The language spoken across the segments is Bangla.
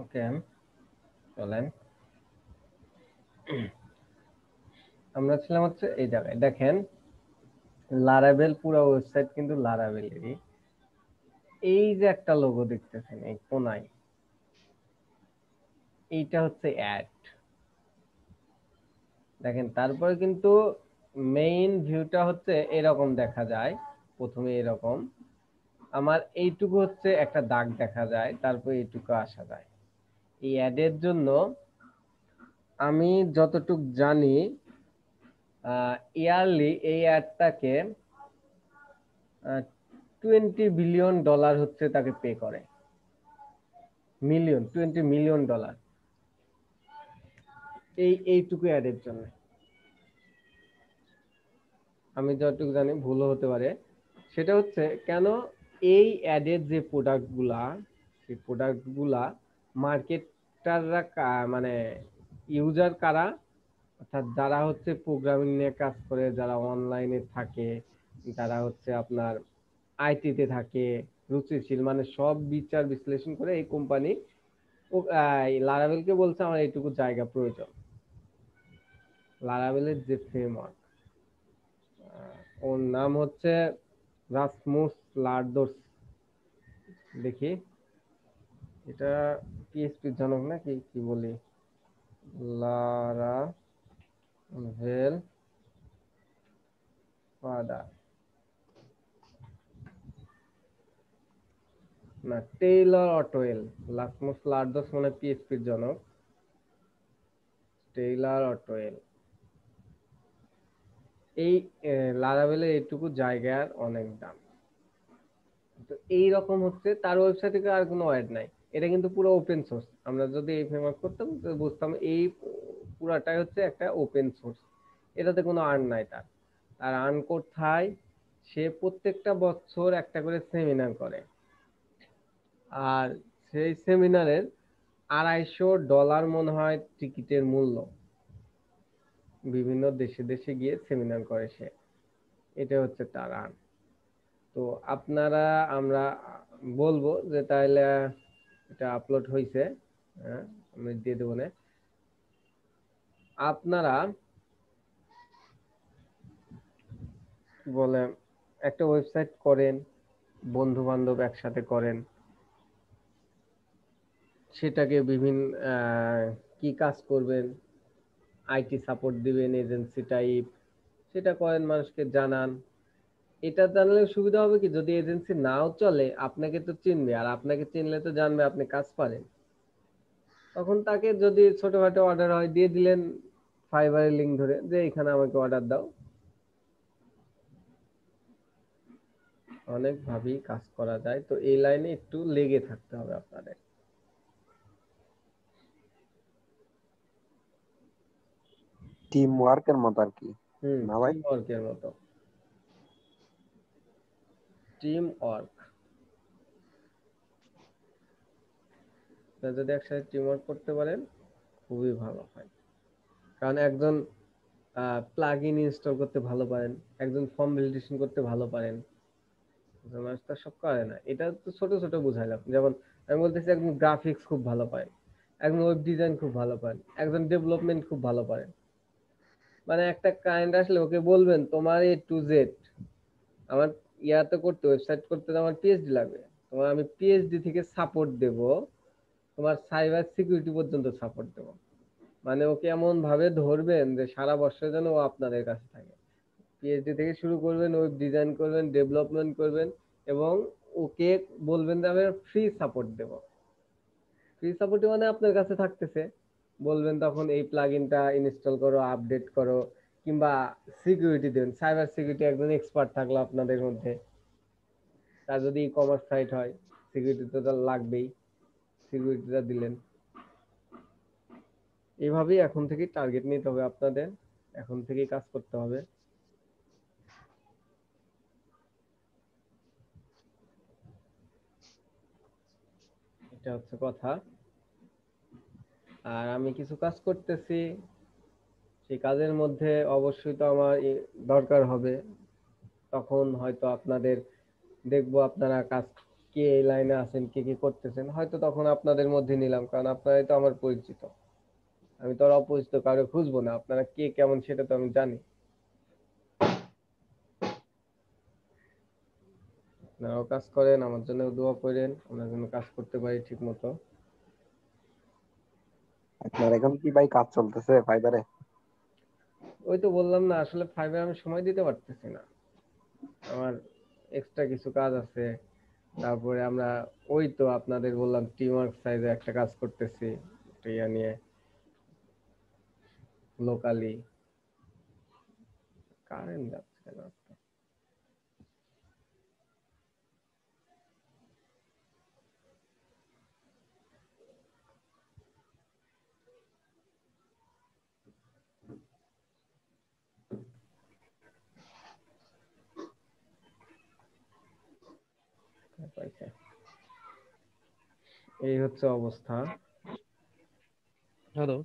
ওকে, চলেন আমরা ছিলাম হচ্ছে এই জায়গায়। দেখেন লারাভেল পুরো ওয়েবসাইট কিন্তু লারাভেলেরই। এই যে একটা লোগো দেখতেছেন এই কোনায়, এইটা হচ্ছে অ্যাড। দেখেন তারপরে কিন্তু মেইন ভিউটা হচ্ছে এরকম দেখা যায়। প্রথমে এরকম আমার এইটুকু হচ্ছে একটা দাগ দেখা যায়, তারপর এইটুকু আসা যায়। এই অ্যাডের জন্য আমি যতটুক জানি ইয়ারলি এই অ্যাডটাকে $20 বিলিয়ন হচ্ছে তাকে পে করে। মিলিয়ন, $20 মিলিয়ন এইটুকু অ্যাডের জন্য। আমি যতটুকু জানি, ভুলও হতে পারে। সেটা হচ্ছে কেন এই অ্যাডের যে প্রোডাক্টগুলা, সেই প্রোডাক্টগুলা মার্কেটাররা মানে ইউজার কারা, অর্থাৎ যারা হচ্ছে প্রোগ্রামিং নিয়ে কাজ করে, যারা অনলাইনে থাকে, যারা হচ্ছে আপনার আইটিতে থাকে, রুচিশীল, মানে সব বিচার বিশ্লেষণ করে এই কোম্পানি লারাভেলকে বলছে আমার এইটুকু জায়গা প্রয়োজন। লারাভেলের যে ফ্রেমওয়ার্ক, ওর নাম হচ্ছে রাসমুস লারদোস। দেখি এটা পিএইচপি জনক নাকি কি বলি, লারাভেল ফাদার না, টেইলর অটোয়েল। রাসমুস লারদোস মানে পিএইচপির জনক, টেইলর অটোয়েল। এই লারাভেলের এইটুকু জায়গার অনেক দাম। তো এইরকম হচ্ছে তার ওয়েবসাইটে আর কোনো অ্যাড নাই। এটা কিন্তু পুরো ওপেন সোর্স। আমরা যদি এই ফ্রেমওয়ার্ক করতাম তো বুঝতাম এই পুরাটাই হচ্ছে একটা ওপেন সোর্স। এটাতে কোনো আর্ন নাই তার। তার আর্ন কোথায়? সে প্রত্যেকটা বছর একটা করে সেমিনার করে, আর সেই সেমিনারের $250 মনে হয় টিকিটের মূল্য। বিভিন্ন দেশে দেশে গিয়ে সেমিনার করে সে, এটা হচ্ছে তার আর্ন। তো আপনারা, আমরা বলবো যে তাহলে এটা আপলোড হয়েছে, হ্যাঁ আমি দিয়ে দেবো না। আপনারা বলে একটা ওয়েবসাইট করেন, বন্ধু বান্ধব একসাথে করেন, সেটাকে বিভিন্ন কি কাজ করবেন, আইটি সাপোর্ট দিবেন, এজেন্সি টাইপ, সেটা করেন, মানুষকে জানান। এটা জানলে সুবিধা হবে কি, যদি এজেন্সি নাও চলে আপনাকে তো চিনবে, আর আপনাকে চিনলে তো জানবে আপনি কাজ পারেন। তখন তাকে যদি ছোটখাটো অর্ডার হয় দিয়ে দিলেন ফাইবারের লিঙ্ক ধরে, যে এখানে আমাকে অর্ডার দাও। অনেক ভাবেই কাজ করা যায়, তো এই লাইনে একটু লেগে থাকতে হবে আপনাদের। টিম ওয়ার্কের মতো আর কি, না ভাই? টিম ওয়ার্কের মতো, টিম ওয়ার্ক। যদি একসাথে টিম ওয়ার্ক করতে পারেন খুবই ভালো হয়। কারণ একজন প্লাগ ইন ইনস্টল করতে ভালো পারেন, একজন ফর্ম ভ্যালিডেশন করতে ভালো পারেন, মানুষ তো সব করে না। এটা তো ছোট ছোট বুঝাইলাম। যেমন আমি বলতেছি একজন গ্রাফিক্স খুব ভালো পারেন, একজন ওয়েব ডিজাইন খুব ভালো পারেন, একজন ডেভেলপমেন্ট খুব ভালো পারেন। মানে একটা ক্লায়েন্ট আসলে ওকে বলবেন তোমার A to Z, আমার ইয়াতে করতে, ওয়েবসাইট করতে তো আমার পিএইচডি লাগবে, তোমার আমি পিএইচডি থেকে সাপোর্ট দেব, তোমার সাইবার সিকিউরিটি পর্যন্ত সাপোর্ট দেব। মানে ওকে এমন ভাবে ধরবেন যে সারা বছর যেন ও আপনাদের কাছে থাকে। পিএইচডি থেকে শুরু করবেন, ওয়েব ডিজাইন করবেন, ডেভেলপমেন্ট করবেন, এবং ওকে বলবেন যে আমি ফ্রি সাপোর্ট দেব। ফ্রি সাপোর্ট মানে আপনার কাছে থাকতেছে, বলবেন তখন এই প্লাগইনটা ইনস্টল করো, আপডেট করো, কিংবা সিকিউরিটি দেবেন। সাইবার সিকিউরিটি একজন এক্সপার্ট থাকলো আপনাদের মধ্যে, তার যদি ই কমার্স সাইট হয় সিকিউরিটি তো তার লাগবেই, সিকিউরিটিটা দিলেন। এইভাবেই এখন থেকে টার্গেট নিতে হবে আপনাদের, এখন থেকেই কাজ করতে হবে। এটা হচ্ছে কথা। আর আমি কিছু কাজ করতেছি, সেই কাজের মধ্যে অবশ্যই তো আমার দরকার হবে, তখন হয়তো আপনাদের দেখবো আপনারা কাজ কে এই লাইনে আছেন, কে কি করতেছেন, হয়তো তখন আপনাদের মধ্যে নিলাম, কারণ আপনারাই তো আমার পরিচিত। আমি তো আর অপরিচিত কারো খুঁজবো না, আপনারা কে কেমন সেটা তো আমি জানি। আপনারাও কাজ করেন, আমার জন্য দোয়া করেন, আমরা যেন কাজ করতে পারি ঠিক মতো। আপনার এখন কি ভাই কাজ চলতেছে ফাইবারে? ওই তো বললাম না, আসলে ফাইভে আমি সময় দিতে পারতেছি না, আমার এক্সট্রা কিছু কাজ আছে। তারপরে আমরা ওই তো আপনাদের বললাম টিম ওয়ার্ক সাইজে একটা কাজ করতেছি, একটা ইয়া নিয়ে, লোকালি। কারেন্ট যাচ্ছে না আজকে। পাইছে। এই হচ্ছে অবস্থা। হ্যালো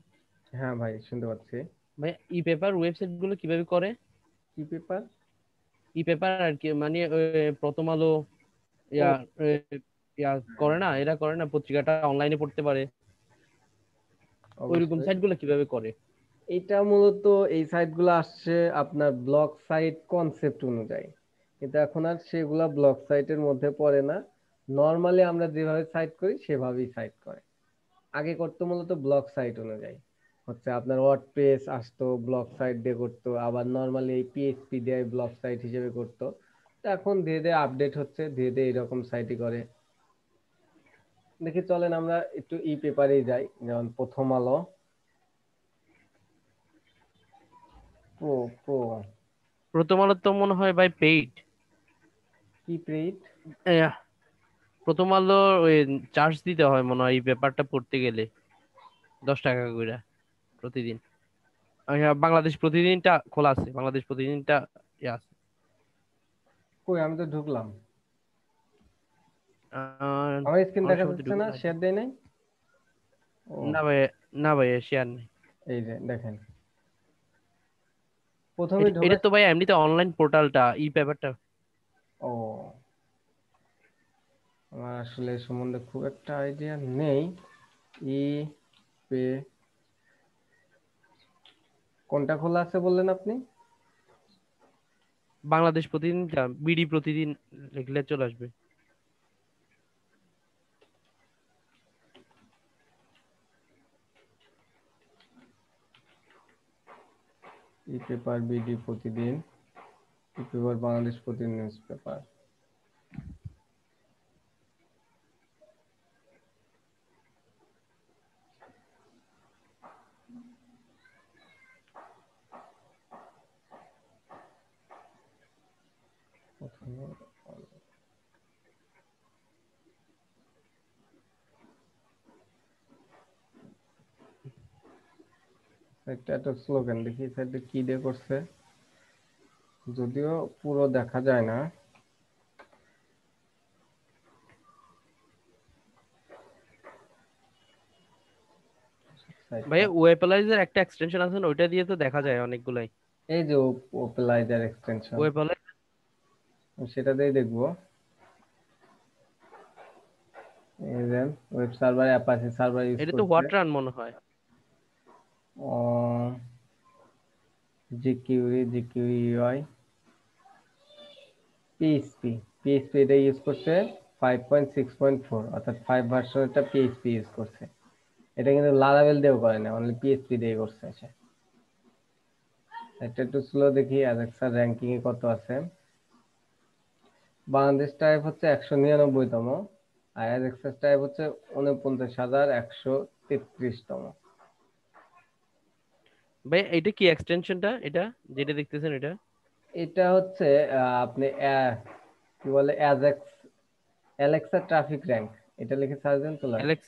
হ্যাঁ ভাই, শুনতে পাচ্ছি। ভাই, ই পেপার ওয়েবসাইট গুলো কিভাবে করে? কি পেপার? ই পেপার আর কি, মানে ওই প্রথম আলো ও, ইয়া এ, ইয়া করে না, এরা করে না, পত্রিকাটা অনলাইনে পড়তে পারে, ওইরকম অবশ্যই। সাইট গুলো কিভাবে করে? এটা মূলত এই সাইটগুলো আসছে আপনার ব্লগ সাইট কনসেপ্ট অনুযায়ী, কিন্তু এখন আর সেগুলা ব্লগ সাইটের মধ্যে পড়ে না। নর্মালি আমরা যেভাবে সাইট করি সেভাবেই সাইট করে। আগে করতো মূলত ব্লগ সাইট অনুযায়ী, হচ্ছে আপনার ওয়ার্ডপ্রেস আসতো, ব্লগ সাইট দিয়ে করতো, আবার নর্মালি এই পিএইচপি দিয়ে ব্লগ সাইট হিসেবে করতো। তো এখন ধীরে ধীরে আপডেট হচ্ছে, ধীরে ধীরে এরকম সাইটই করে। দেখি চলেন আমরা একটু ই পেপারেই যাই, যেমন প্রথম আলো। প্রো প্রো প্রথম আলো তো মনে হয় ভাই পেইড। কি পেইড? প্রথম আলো ওই চার্জ দিতে হয় মনে হয় এই পেপারটা পড়তে গেলে, 10 টাকা করে প্রতিদিন। হ্যাঁ, বাংলাদেশ প্রতিদিনটা খোলা আছে, বাংলাদেশ প্রতিদিনটা ইয়ে আছে। কই, আমি তো ঢুকলাম। আহ, আমার স্ক্রিন অনেক দেখা সময় তো যাচ্ছে ঢুকে না, না। শেয়ার দেয় নাই। ও, না ভাই, না ভাই, শেয়ার নেই। এই যে দেখেন, প্রথমে এটা ঢোকা। এটা তো ভাই এমনিতে অনলাইন পোর্টালটা, ই পেপারটা। ও, আমার আসলে এ সম্বন্ধে খুব একটা আইডিয়া নেই। ই পে কোনটা খোলা আছে বললেন আপনি? বাংলাদেশ প্রতিদিনটা, বিডি প্রতিদিন লিখলে চলে আসবে। ই পেপার, বিডি প্রতিদিন, ই পেপার, বাংলাদেশ প্রতিদিন, নিউজ পেপার। একটা একটা স্লোগান দেখি সাইডে কি দিয়ে করছে, যদিও পুরো দেখা যায় না। ভাই, সাইটটা ওয়েবলাইজার একটা এক্সটেনশন আছে না, ওইটা দিয়ে তো দেখা যায় অনেকগুলাই। এই যে ওপেলাইজার এক্সটেনশন, ওয়েবলাইজার। সেটা দিয়েই দেখবো। এই যে web server, Apache server use এটা তো করছে। হোয়াটরান মনে হয়। জিকিউই, জিকিউই, পিএইচপি, পিএইচপি এটা ইউজ করছে 5.6.4, অর্থাৎ 5 ভার্সনটা পিএইচপি ইউজ করছে। এটা কিন্তু লারাভেল দিয়েও করে না, অনলি পিএইচপি দিয়ে করছে সে। এটা একটু স্লো দেখি, অ্যালেক্সার র্যাঙ্কিং এ কত আছে। বাংলাদেশ টাইপ হচ্ছে 199তম, আর অ্যালেক্সার টাইপ হচ্ছে 49,133তম। ভাই, এটা কি এক্সটেনশনটা, এটা যেটা দেখতেছেন এটা? এটা হচ্ছে আপনি কি বলে, অ্যালেক্সা ট্রাফিক র্যাঙ্ক, এটা লিখে সার্চ দেন চলে আসবে। Alex.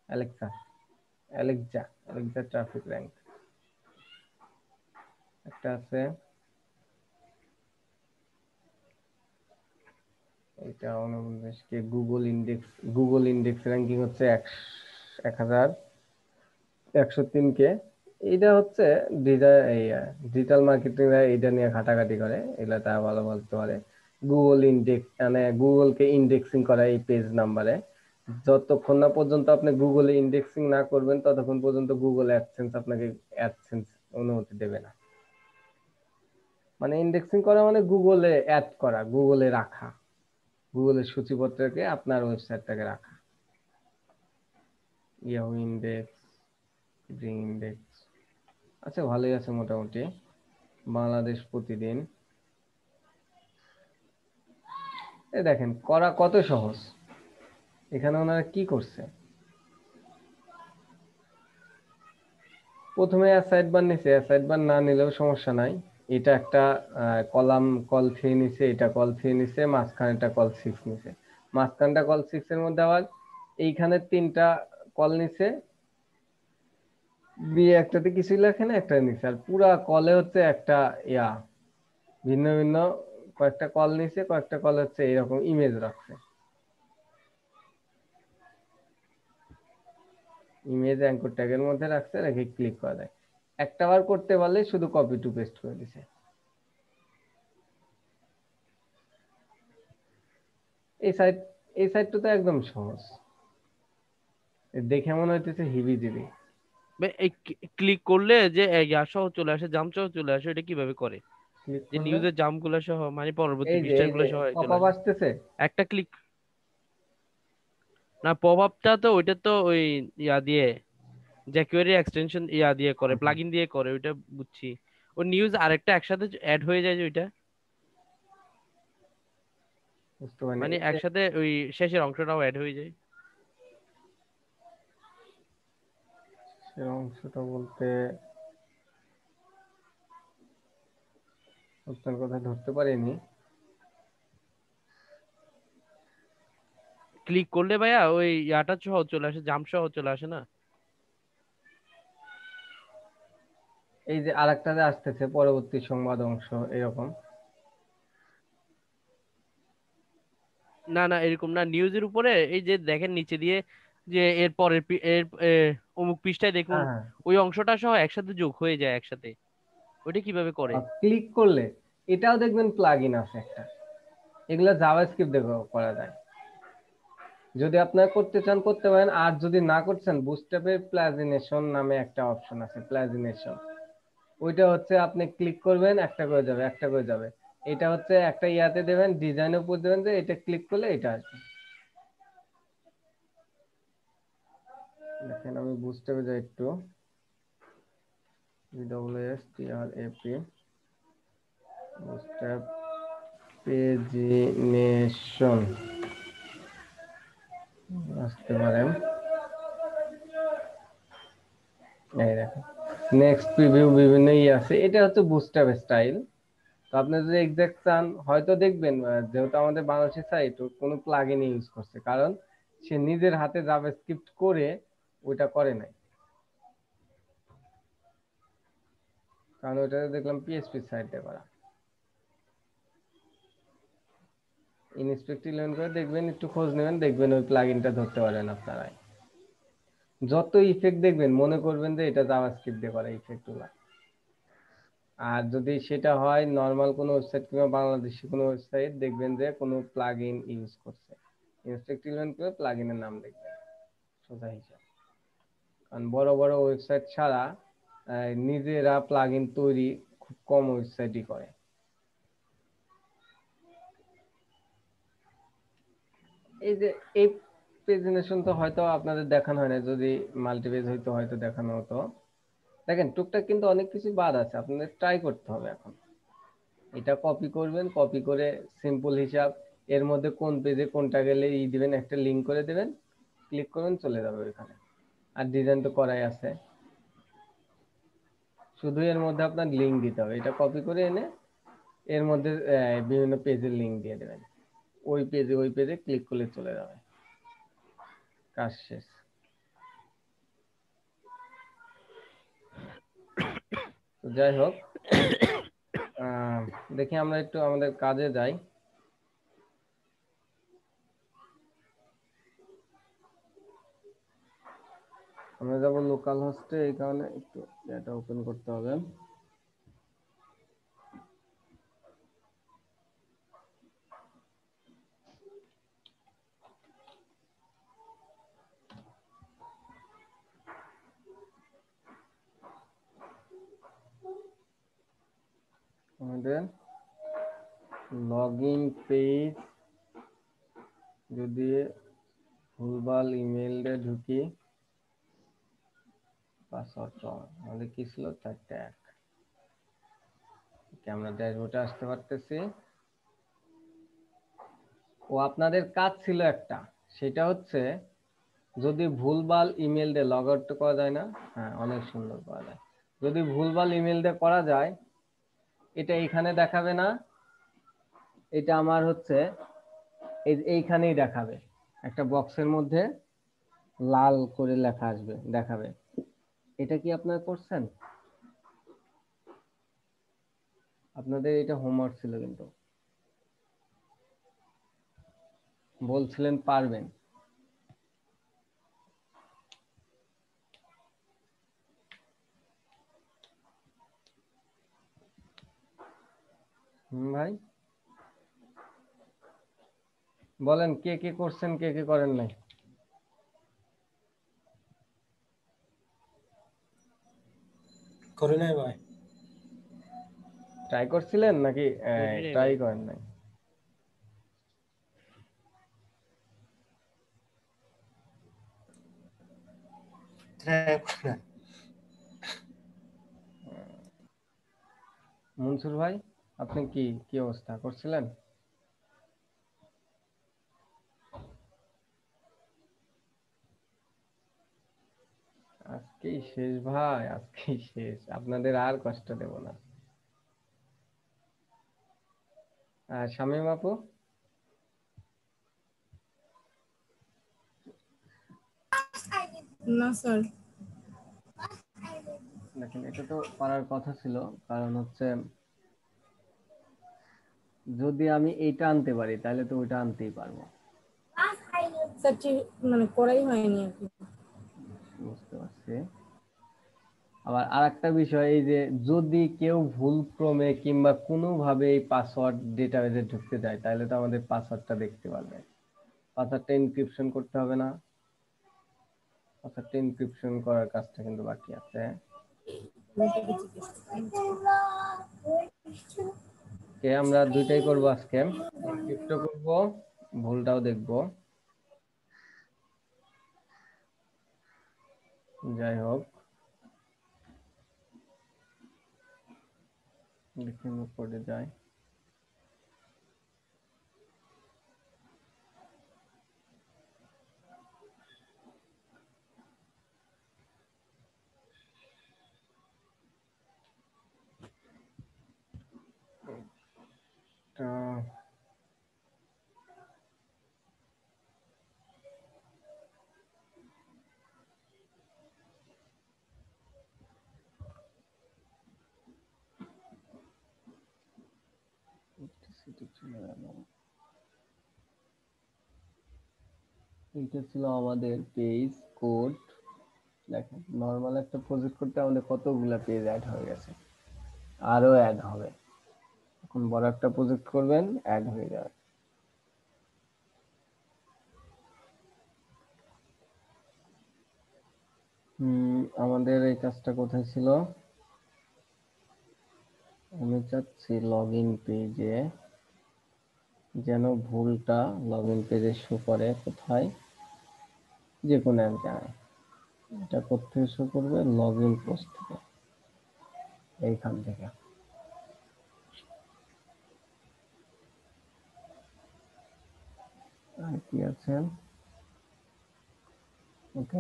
Alexa, Alexa traffic rank একটা আছে। এটা 49 কে গুগল ইন্ডেক্স র্যাঙ্কিং হচ্ছে 1,103 কে। এটা হচ্ছে ডিজিটাল মার্কেটিং, এটা নিয়ে ঘাটাঘাটি করে, এগুলা তারা ভালো বলতে পারে। গুগল ইন্ডেক্স মানে গুগলকে ইন্ডেক্সিং করা এই পেজ নাম্বারে। যতক্ষণ না পর্যন্ত আপনি গুগলে ইন্ডেক্সিং না করবেন ততক্ষণ পর্যন্ত গুগল অ্যাডসেন্স আপনাকে অ্যাডসেন্স অনুমতি দেবে না। মানে ইন্ডেক্সিং করা মানে গুগলে অ্যাড করা, গুগলে রাখা, গুগলের সূচিপত্রকে আপনার ওয়েবসাইটটাকে রাখা। ইয়াহু ইন্ডেক্স, ব্রিং ইন্ডেক্স, আচ্ছা ভালোই আছে মোটামুটি। বাংলাদেশ প্রতিদিন, এই দেখেন করা কত সহজ। এখানে ওনারা কি করছে, প্রথমে অ্যাসাইড বার নিছে, অ্যাসাইড বার না নিলেও সমস্যা নাই। এটা একটা কলাম কল 3 নিছে, এটা কল 3 নিছে, মাঝখানেটা কল 6 নিছে। মাঝখানটা কল 6 এর মধ্যে আবার এইখানে 3টা কল নিছে, দিয়ে একটাতে কিছুই লেখে না, একটা নিছে। আর পুরা কলে হচ্ছে একটা ইয়া ভিন্ন ভিন্ন কয়েকটা কল নিছে, কয়েকটা কল হচ্ছে এরকম ইমেজ রাখছে। ইমেজ অ্যাঙ্কর ট্যাগের মধ্যে রাখছে, রেখে ক্লিক করা যায়। একটা বার করতে পারলে শুধু কপি টু পেস্ট করে দিছে। এই সাইট, এই সাইটটা তো একদম সহজ, দেখে মনে হইতেছে হিবিজিবি। এই ক্লিক করলে যে ইয়া সহ চলে আসে, জাম সহ চলে আসে, এটা কিভাবে করে? ক্লিক যে করলে নিউজের জাম গুলা সহ মানে পরবর্তী এই যে পৃষ্ঠা এই গুলো যে সহ পপ চলে আপ আসে? আসতেছে। একটা ক্লিক না, পপ আপটা তো ওইটা তো ওই ইয়া দিয়ে jQuery এক্সটেনশন ইয়া দিয়ে করে, প্লাগইন দিয়ে করে, ওইটা বুঝছি। ও নিউজ আরেকটা একসাথে অ্যাড হয়ে যায় যে ওইটা, বুঝতে পারিনি মানে এই যে একসাথে ওই শেষের অংশটাও অ্যাড হয়ে যায়। সে অংশটা বলতে আপনার কথা ধরতে পারিনি। ক্লিক করলে ভাইয়া ওই ইয়াটা সহ চলে আসে, জাম সহ চলে আসে না? এই যে আরেকটা যে আসতেছে পরবর্তী সংবাদ অংশ এরকম। না না, এরকম না, নিউজের উপরে এই যে দেখেন নিচে দিয়ে যে এর পরের অমুক পৃষ্ঠায় দেখুন, হ্যাঁ হ্যাঁ, ওই অংশটা সহ একসাথে যোগ হয়ে যায় একসাথে, ওইটা কিভাবে করে? ক্লিক করলে এটাও দেখবেন প্লাগ ইন আছে একটা, এগুলো জাভাস্ক্রিপ্ট দিয়ে করা যায়। যদি আপনারা করতে চান করতে পারেন, আর যদি না করছেন বুটস্ট্র্যাপের প্লাজিনেশন নামে একটা অপশন আছে, প্লাজিনেশন। ওইটা হচ্ছে আপনি ক্লিক করবেন একটা করে যাবে, একটা করে যাবে। এটা হচ্ছে একটা ইয়াতে দেবেন, ডিজাইনের উপর দেবেন যে এটা ক্লিক করলে এটা আসবে। দেখেন আমি বুটস্ট্র্যাপে যাই একটু, BWSTRAP, বুটস্ট্র্যাপ পেজিনেশন আসতে পারেন। এই দেখেন নেক্সট প্রিভিউ বিভিন্ন আছে, এটা হচ্ছে বুটস্ট্র্যাপ স্টাইল। তো আপনি যদি এক্সাক্ট চান হয়তো দেখবেন, যেহেতু আমাদের বাংলাদেশের সাইট কোনো প্লাগইন ইউজ করছে, কারণ সে নিজের হাতে জাভাস্ক্রিপ্ট করে ওইটা করে নাই। কারণ ওইটা দেখলাম পিএইচপি সাইটে করা। ইনস্পেক্ট 11 করে দেখবেন, একটু খোঁজ নেবেন, দেখবেন ওই প্লাগইনটা ধরতে পারেন আপনারা। যত ইফেক্ট দেখবেন মনে করবেন যে এটা জাভাস্ক্রিপ্ট দিয়ে করা ইফেক্ট গুলা। আর যদি সেটা হয় নর্মাল কোনো ওয়েবসাইট কিংবা বাংলাদেশি কোনো ওয়েবসাইট, দেখবেন যে কোনো প্লাগইন ইউজ করছে। ইনস্পেক্ট 11 করে প্লাগইনের নাম দেখবেন, সোজা হিসাব। কারণ বড় বড় ওয়েবসাইট ছাড়া নিজেরা প্লাগইন তৈরি খুব কম ওয়েবসাইটই করে। এই যে এই প্রেজেন্টেশন তো হয়তো আপনাদের দেখানো হয় না, যদি মাল্টিপেজ হইতো হয়তো দেখানো হতো। দেখেন টুকটাক কিন্তু অনেক কিছু বাদ আছে, আপনাদের ট্রাই করতে হবে। এখন এটা কপি করবেন, কপি করে সিম্পল হিসাব, এর মধ্যে কোন পেজে কোনটা গেলে দিবেন, একটা লিঙ্ক করে দেবেন, ক্লিক করবেন চলে যাবে ওইখানে। আর ডিজাইন তো করাই আছে, শুধু এর মধ্যে আপনার লিঙ্ক দিতে হবে। এটা কপি করে এনে এর মধ্যে বিভিন্ন পেজের লিঙ্ক দিয়ে দেবেন, ওই পেজে ক্লিক করলে চলে যাবে, কাজ শেষ। তো যাই হোক, আহ, দেখি আমরা একটু আমাদের কাজে যাই। আমরা যাবো লোকাল হোস্টে, এই কারণে একটু এটা ওপেন করতে হবে। আমাদের লগইন পেজ যদি ভুলভাল ইমেল দিয়ে ঢুকি পাসওয়ার্ড আমাদের কি ছিল 4-1। আমরা ড্যাশবোর্ডে আসতে পারতেছি। ও আপনাদের কাজ ছিল একটা, সেটা হচ্ছে যদি ভুলভাল ইমেল দিয়ে লগ আউট করা যায় না, হ্যাঁ অনেক সুন্দর করা যায়। যদি ভুলভাল ইমেল দিয়ে করা যায়, এটা এইখানে দেখাবে না, এটা আমার হচ্ছে এইখানেই দেখাবে, একটা বক্সের মধ্যে লাল করে লেখা আসবে, দেখাবে। এটা কি আপনারা করছেন? আপনাদের এটা হোমওয়ার্ক ছিল, কিন্তু বলছিলেন পারবেন। ভাই বলেন কে কে করছেন, কে কে করেন নাই? করি নাই ভাই। ট্রাই করছিলেন নাকি করি নাই ট্রাই ভাই। করেন নাই? মনসুর ভাই আপনি কি কি অবস্থা করছিলেন? আজকেই শেষ ভাই, আজকেই শেষ, আপনাদের আর কষ্ট দেব না। শামীম আপু? না স্যার। দেখেন এটা তো পারার কথা ছিল, কারণ হচ্ছে যদি আমি এইটা আনতে পারি তাহলে তো ওইটা আনতেই পারবো। স্যার মানে করাই হয়নি আর কি। বুঝতে পারছি। আবার আরেকটা বিষয়, এই যে যদি কেউ ভুলক্রমে কিংবা কোনোভাবে এই পাসওয়ার্ড ডেটাবেজে ঢুকতে যায়, তাহলে তো আমাদের পাসওয়ার্ডটা দেখতে পারবে। পাসওয়ার্ডটা এনক্রিপশন করতে হবে না? পাসওয়ার্ডটা এনক্রিপশন করার কাজটা কিন্তু বাকি আছে। কে আমরা দুইটাই করব আজকে, এনক্রিপ্টও করব, ভুলটাও দেখব। যাই হোক, দেখে পড়ে যায়। এটা ছিল আমাদের পেজ কোড। দেখেন নরমাল একটা প্রজেক্ট করতে আমাদের কতগুলা পেজ অ্যাড হয়ে গেছে, আরো অ্যাড হবে। এখন বড় একটা প্রজেক্ট করবেন, অ্যাড হয়ে যাবে। আমাদের এই কাজটা কোথায় ছিল? আমি চাচ্ছি লগইন পেজে যেন ভুলটা লগইন পেজে শো করে। কোথায়? যে কোনো এক জায়গায়। এটা কোথায় শো করবে? লগইন পোস্ট থেকে, এইখান থেকে। আর কি আছে? ওকে,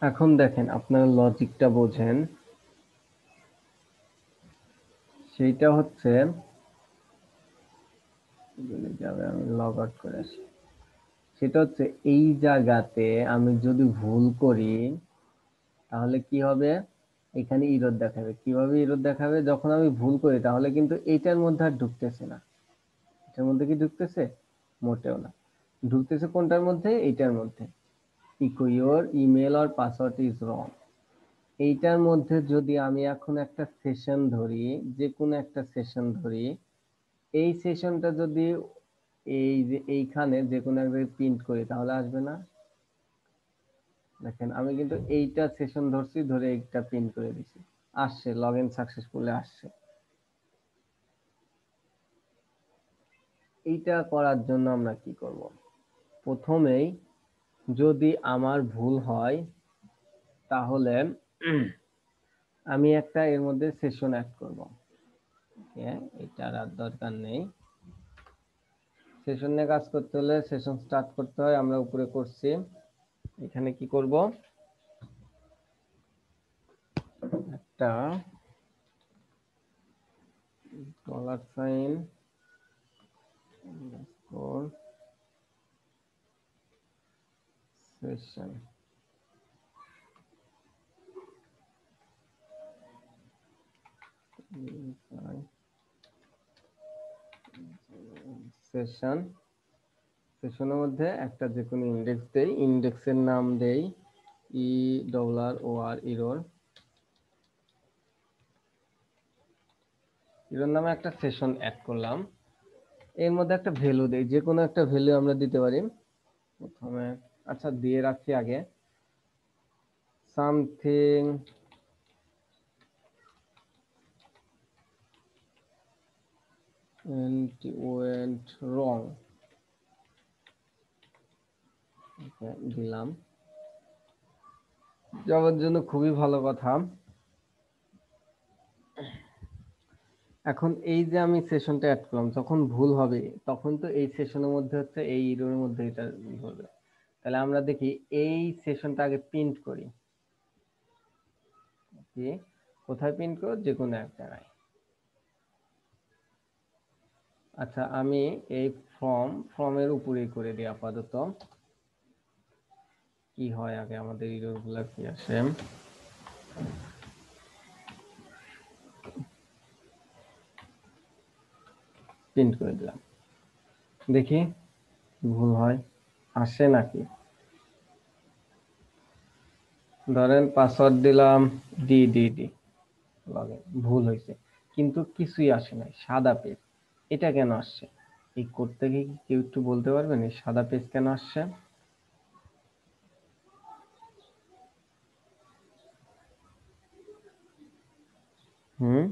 এখন দেখেন আপনারা লজিকটা বোঝেন। সেইটা হচ্ছে, যাবে আমি লগ আউট করে আসি। সেটা হচ্ছে এই জায়গাতে আমি যদি ভুল করি তাহলে কি হবে? এখানে ইরর দেখাবে। কিভাবে ইরর দেখাবে? যখন আমি ভুল করি তাহলে কিন্তু এইটার মধ্যে আর ঢুকতেছে না। এটার মধ্যে কি ঢুকতেছে? মোটেও না। ঢুকতেছে কোনটার মধ্যে? এইটার মধ্যে। ইকো your email or password is wrong. এইটার মধ্যে যদি আমি এখন একটা সেশন ধরি, যে কোনো একটা সেশন ধরি, এই সেশনটা যদি এই যে এইখানে যে কোনো এক জায়গায় প্রিন্ট করি তাহলে আসবে না? দেখেন আমি কিন্তু এইটা সেশন ধরছি, ধরে এইটা প্রিন্ট করে দিছি, আসছে, লগ ইন সাকসেসফুলি আসছে। এইটা করার জন্য আমরা কি করব? প্রথমেই যদি আমার ভুল হয় তাহলে আমি একটা এর মধ্যে সেশন অ্যাড করব। ওকে, এটার আর দরকার নেই। সেশন নিয়ে কাজ করতে হলে সেশন স্টার্ট করতে হয়, আমরা উপরে করছি। এখানে কি করব, একটা ডলার সাইন সেশন, সেশন, সেশনের মধ্যে একটা যে কোনো ইন্ডেক্স দেই, ইন্ডেক্সের নাম দেই ERROR, ইরর, ইরর নামে একটা সেশন অ্যাড করলাম। এর মধ্যে একটা ভ্যালু দেই, যে কোনো একটা ভ্যালু আমরা দিতে পারি প্রথমে। আচ্ছা দিয়ে রাখি আগে সামথিং went wrong, দিলাম। যাওয়ার জন্য খুবই ভালো কথা। এখন এই যে আমি সেশনটা অ্যাড করলাম, যখন ভুল হবে তখন তো এই সেশনের মধ্যে হচ্ছে এই ইরোর মধ্যে এটা ধরবে। তাহলে আমরা দেখি এই সেশনটা আগে প্রিন্ট করি। কি কোথায় প্রিন্ট করব? যে কোনো এক জায়গায়। আচ্ছা আমি এই ফর্মের উপরেই করে দিই আপাতত। কি হয় আগে আমাদের ইরোর গুলা কি আসে, প্রিন্ট করে দিলাম। দেখি ভুল হয় আসে নাকি। ধরেন পাসওয়ার্ড দিলাম ডি, লগইন, ভুল হয়েছে, কিন্তু কিছুই আসে নাই, সাদা পেজ। এটা কেন আসছে? এই কোড থেকে কি কেউ একটু বলতে পারবেন এই সাদা পেজ কেন আসছে? হুম,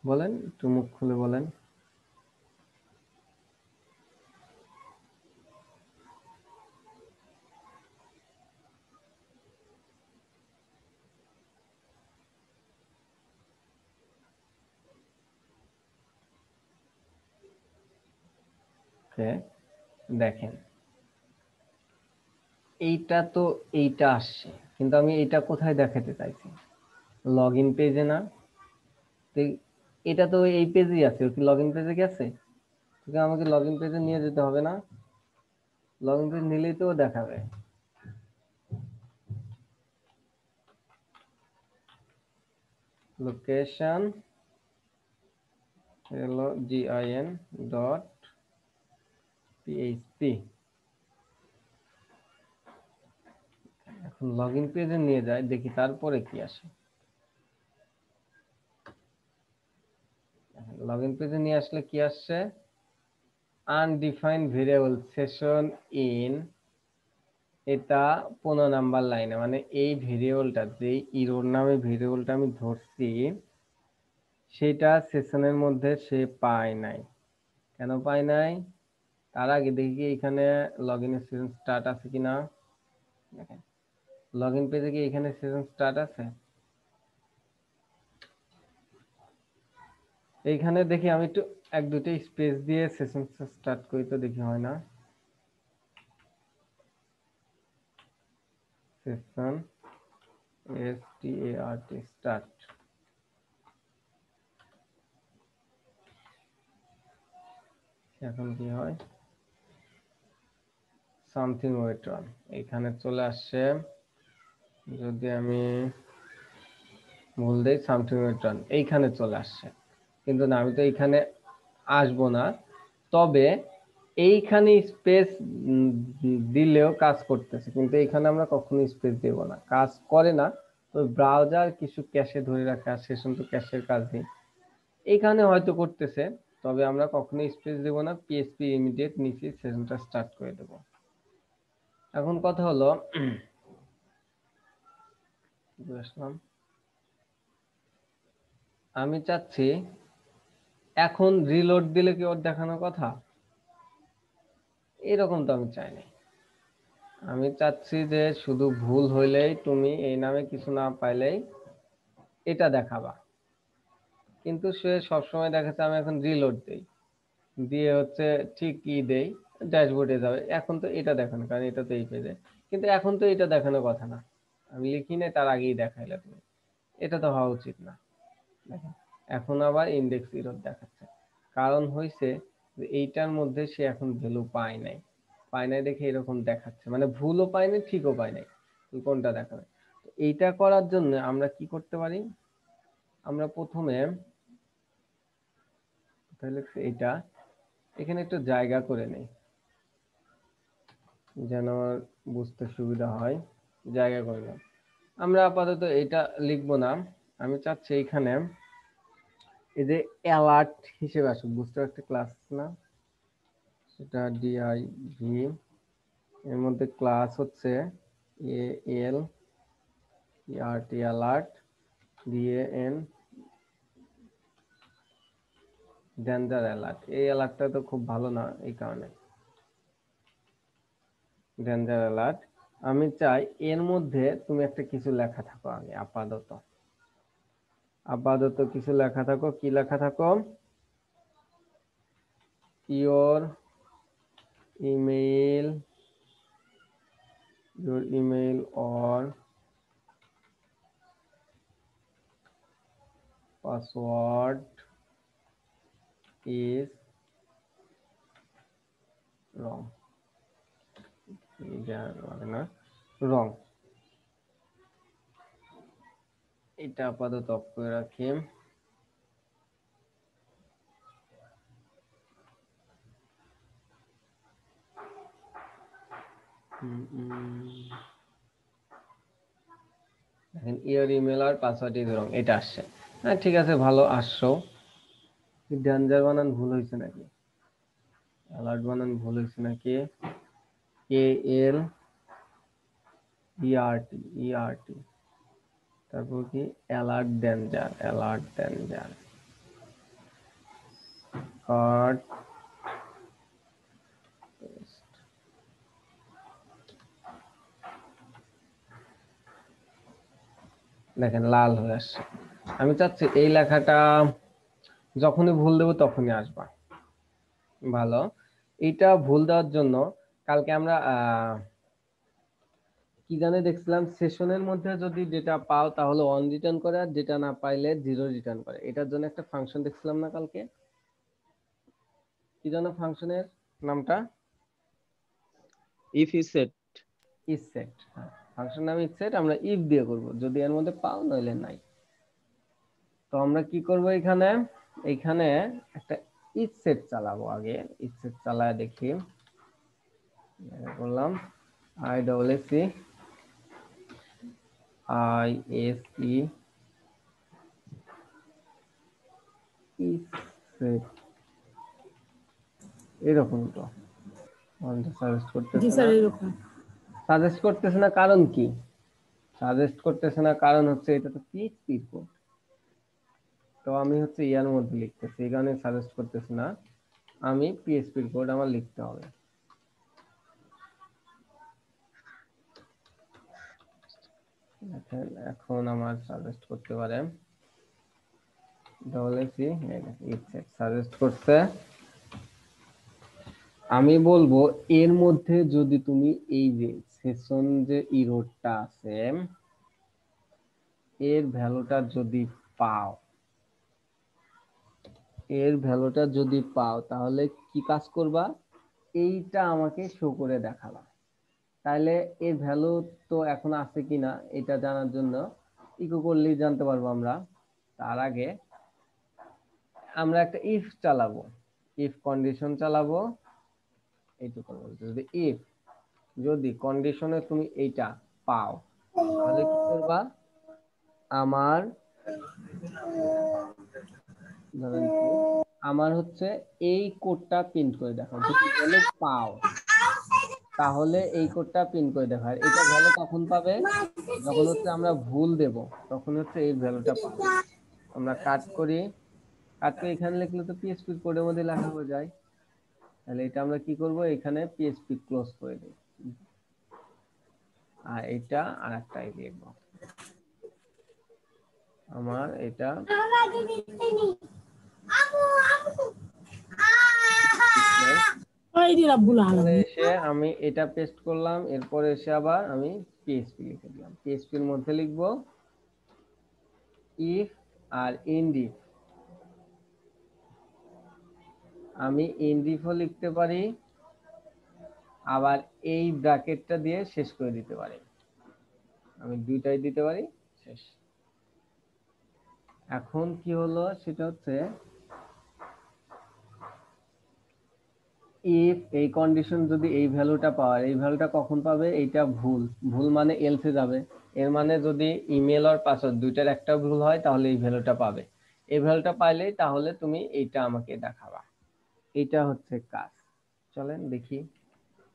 বলেন, একটু মুখ খুলে বলেন। ওকে, দেখেন এইটা তো এইটা আসছে, কিন্তু আমি এটা কোথায় দেখাতে চাইছি? লগ ইন পেজে না? তো এটা তো এই পেজেই আছে, ও কি লগ ইন পেজে গেছে? তোকে আমাকে লগ ইন পেজে নিয়ে যেতে হবে না? লগ ইন পেজ নিলেই তো ও দেখাবে। Location login dot php। এখন লগ ইন পেজে নিয়ে যায়, দেখি তারপরে কি আসে। লগ ইন পেজে নিয়ে আসলে কি আসছে? আনডিফাইন্ড ভেরিয়েবল সেশন ইন, এটা 15 নাম্বার লাইনে, মানে এই ভেরিয়েবলটা যে ইরোর নামে ভেরিয়েবলটা আমি ধরছি সেটা সেশনের মধ্যে সে পায় নাই। কেন পায় নাই? তার আগে দেখি এখানে লগ ইন সেশন স্টার্ট আছে কিনা। দেখেন লগ ইন পেজে কি এখানে সেশন স্টার্ট আছে? এইখানে দেখি আমি একটু এক দুটো স্পেস দিয়ে সেশন স্টার্ট করি তো দেখি হয় না। সেশন START স্টার্ট, এখন কি হয়? সামথিং ওয়েট অন, এখানে চলে আসছে। যদি আমি ভুল দেই সামথিং ওয়েট অন, এইখানে চলে আসছে, কিন্তু না আমি তো এইখানে আসবো না। তবে এইখানে স্পেস দিলেও কাজ করতেছে, কিন্তু এখানে আমরা কখনো স্পেস দেব না, কাজ করে না। তো ব্রাউজার কিছু ক্যাশে ধরে রাখা, সেশন তো ক্যাশের কাজ নেই, এখানে হয়তো করতেছে, তবে আমরা কখনো স্পেস দেব না, পিএসপি ইমিডিয়েট নিচে সেশনটা স্টার্ট করে দেব। এখন কথা হলো বুঝলাম, আমি চাচ্ছি এখন রিলোড দিলে কি ওর দেখানোর কথা, এরকম তো আমি চাই না। আমি চাচ্ছি যে শুধু ভুল হইলেই, তুমি এই নামে কিছু না পাইলেই এটা দেখাবা, কিন্তু সে সবসময় দেখাচ্ছে আমি এখন রিলোড দেই, দিয়ে হচ্ছে ঠিক কি দেই, ড্যাশবোর্ডে যাবে, এখন তো এটা দেখানো, কারণ এটা তো এই পেজে, কিন্তু এখন তো এটা দেখানোর কথা না, আমি লিখি নাই তার আগেই দেখাইলে তুমি, এটা তো হওয়া উচিত না। দেখেন এখন আবার ইন্ডেক্স এরর দেখাচ্ছে, কারণ হইছে যে এইটার মধ্যে সে এখন ভ্যালু পায় নাই, পায় নাই দেখে এরকম দেখাচ্ছে, মানে ভুলও পায় নাই ঠিকও পায় নাই, কোনটা দেখাবে। তো এইটা করার জন্য আমরা কি করতে পারি, আমরা প্রথমে তাহলে এটা এখানে একটু জায়গা করে নেই যেন আমার বুঝতে সুবিধা হয়, জায়গা করে নিলাম। আমরা আপাতত এটা লিখবো না, আমি চাচ্ছি এখানে এই যে অ্যালার্ট হিসেবে আসুক, বুঝতে একটা ক্লাস না, সেটা ডিআইভি, এর মধ্যে ক্লাস হচ্ছে এল ইআরটি অ্যালার্ট, ডিএএন ডেঞ্জার অ্যালার্ট। এই অ্যালার্টটা তো খুব ভালো না, এই কারণে ডেঞ্জার অ্যালার্ট। আমি চাই এর মধ্যে তুমি একটা কিছু লেখা থাকো আগে, আপাতত আপাতত কিছু লেখা থাকো, কি লেখা থাকো, your email, your email or password is wrong, wrong, এটা আপাতত অফ করে রাখি। দেখেন ইওর ইমেল আর পাসওয়ার্ড ইজ রং, এটা আসছে, হ্যাঁ ঠিক আছে, ভালো আসছো। ডেঞ্জার বানান ভুল হয়েছে নাকি, অ্যালার্ট বানান ভুল হয়েছে নাকি, এল ইআরটি ইআরটি, তারপর কি alert danger, alert danger card, দেখেন লাল হয়ে আসছে। আমি চাচ্ছি এই লেখাটা যখনই ভুল দেবো তখনই আসবা, ভালো। এটা ভুল দেওয়ার জন্য কালকে আমরা কি জানে দেখছিলাম, সেশনের মধ্যে যদি ডেটা পাও তাহলে 1 রিটার্ন করে, আর ডেটা না পাইলে 0 রিটার্ন করে, এটার জন্য একটা ফাংশন দেখছিলাম না কালকে, কি জানো ফাংশনের নামটা, if is set, is set. হ্যাঁ, ফাংশন নাম ইজ সেট, আমরা ইফ দিয়ে করব, যদি এর মধ্যে পাও নইলে নাই। তো আমরা কি করব, এখানে এইখানে একটা ইজ সেট চালাবো, আগে ইজ সেট চালায় দেখি, করলাম I double S C I S E is set, এরকম তো সাজেস্ট জি করতেছে স্যার না, এরকম। সাজেস্ট করতেছে না, কারণ কি সাজেস্ট করতেছে না, কারণ হচ্ছে এটা তো পিএইচপি কোড, তো আমি হচ্ছে ইয়ার মধ্যে লিখতেছি, এই কারণে সাজেস্ট করতেছে না, আমি পিএইচপি কোড আমার লিখতে হবে। এখন আমার সাজেস্ট করতে পারে ডবল এসি সাজেস্ট করতে, আমি বলবো এর মধ্যে যদি তুমি এই যে সেশন যে ইরোডটা আছে এর ভ্যালুটা যদি পাও, এর ভ্যালুটা যদি পাও তাহলে কি কাজ করবা, এইটা আমাকে শো করে দেখাবা। তাহলে এর ভ্যালু তো এখন আছে কিনা এটা জানার জন্য ইকো করলেই জানতে পারবো আমরা। তার আগে আমরা একটা ইফ চালাবো, ইফ কন্ডিশন চালাবো, এইটুকু বলতে যদি কন্ডিশনে তুমি এইটা পাও তাহলে কি করবা, আমার ধরেন কি আমার হচ্ছে এই কোডটা প্রিন্ট করে দেখাও, যদি ভ্যালু পাও তাহলে এই কোডটা প্রিন্ট করে দেখাও। আর এটা ভ্যালু কখন পাবে, যখন হচ্ছে আমরা ভুল দেব তখন হচ্ছে এই ভ্যালুটা পাবে। আমরা কাট করি, এখানে লিখলে তো পিএইচপি কোডের মধ্যে লেখা হয়ে যায়। তাহলে এটা আমরা কি করব, এখানে পিএইচপি ক্লোজ করে দেব, আর এটা আরেকটাই লিখবো, আমার এটা ওই যে রাব্বুল আলামিন। এসে আমি এটা পেস্ট করলাম, এরপরে এসে আবার আমি পিএইচপি লিখে দিলাম। পিএইচপির মধ্যে লিখব ইফ আর ইনডিফ, আমি ইনডিফও লিখতে পারি, আবার এই ব্র্যাকেটটা দিয়ে শেষ করে দিতে পারি, আমি দুইটাই দিতে পারি, শেষ। এখন কি হলো সেটা হচ্ছে ইফ এই কন্ডিশন যদি এই ভ্যালুটা পাওয়ার, এই ভ্যালুটা কখন পাবে, এইটা ভুল, ভুল মানে এলসে যাবে, এর মানে যদি ইমেল আর পাসওয়ার্ড দুইটার একটা ভুল হয় তাহলে এই ভ্যালুটা পাবে। এই ভ্যালুটা পাইলেই তাহলে তুমি এইটা আমাকে দেখাবা, এইটা হচ্ছে কাজ। চলেন দেখি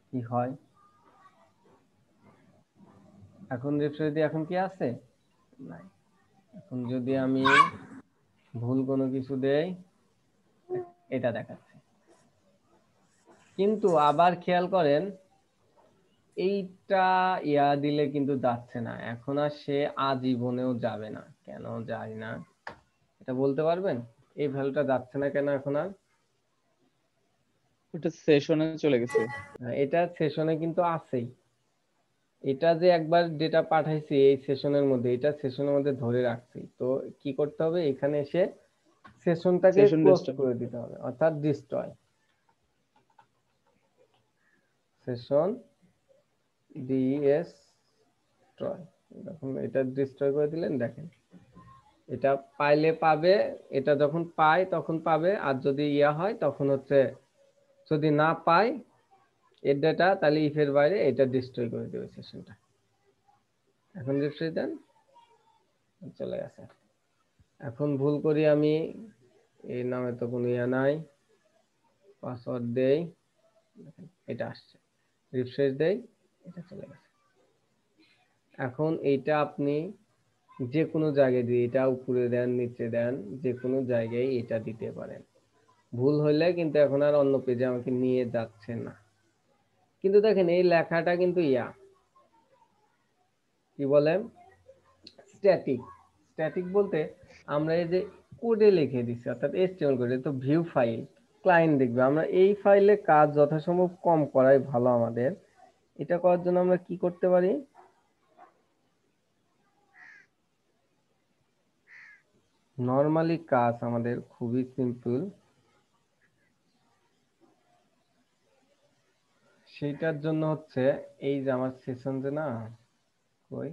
কি হয়। এখন রিফ্রেশ দিয়ে এখন কি আছে, নাই। এখন যদি আমি ভুল কোনো কিছু দেই, এটা দেখাচ্ছে, কিন্তু আবার খেয়াল করেন এইটা দিলে কিন্তু যাচ্ছে না, এখন আর সে আজীবনেও যাবে না, কেন যায় না এটা বলতে পারবেন? এই ভ্যালুটা যাচ্ছে না কেন এখন আর? ওটা সেশনে চলে গেছে। এটা সেশনে কিন্তু আছেই, এটা যে একবার ডেটা পাঠাইছি এই সেশনের মধ্যে, এটা সেশনের মধ্যে ধরে রাখছি, তো কি করতে হবে, এখানে এসে সেশনটাকে সেশন ক্লোজ ডিস্টার্ব। করে দিতে হবে, অর্থাৎ ডিস্ট্রয় সেশন, ডিএসট্রয়। যখন এটা ডিস্ট্রয় করে দিলেন, দেখেন এটা পাইলে পাবে, এটা যখন পায় তখন পাবে, আর যদি হয় তখন হচ্ছে যদি না পায় এর ডেটা, তাহলে ইফের বাইরে এটা ডিস্ট্রয় করে দেবে সেশনটা। এখন রিফ্রেশ দেন, চলে আসে। এখন ভুল করি আমি, এই নামে তো কোনো নাই, পাসওয়ার্ড দেই, এটা আসছে, রিফ্রেশ দেই, এটা চলে গেছে। এখন এইটা আপনি যে কোনো জায়গায় দিয়ে, এটা উপরে দেন নিচে দেন, যে কোনো জায়গায় এটা দিতে পারেন। ভুল হইলে কিন্তু এখন আর অন্য পেজে আমাকে নিয়ে যাচ্ছে না। কিন্তু দেখেন এই লেখাটা কিন্তু কি বলে, স্ট্যাটিক। স্ট্যাটিক বলতে আমরা এই যে কোডে লিখে দিচ্ছি, অর্থাৎ এইচটিএমএল কোডে, তো ভিউ ফাইল ক্লায়েন্ট দেখবে, আমরা এই ফাইলে কাজ যথাসম্ভব কম করাই ভালো আমাদের। এটা করার জন্য আমরা কি করতে পারি, নরমালি কাজ আমাদের খুবই সিম্পল, সেইটার জন্য হচ্ছে এই যে আমার সেশন যে না কই,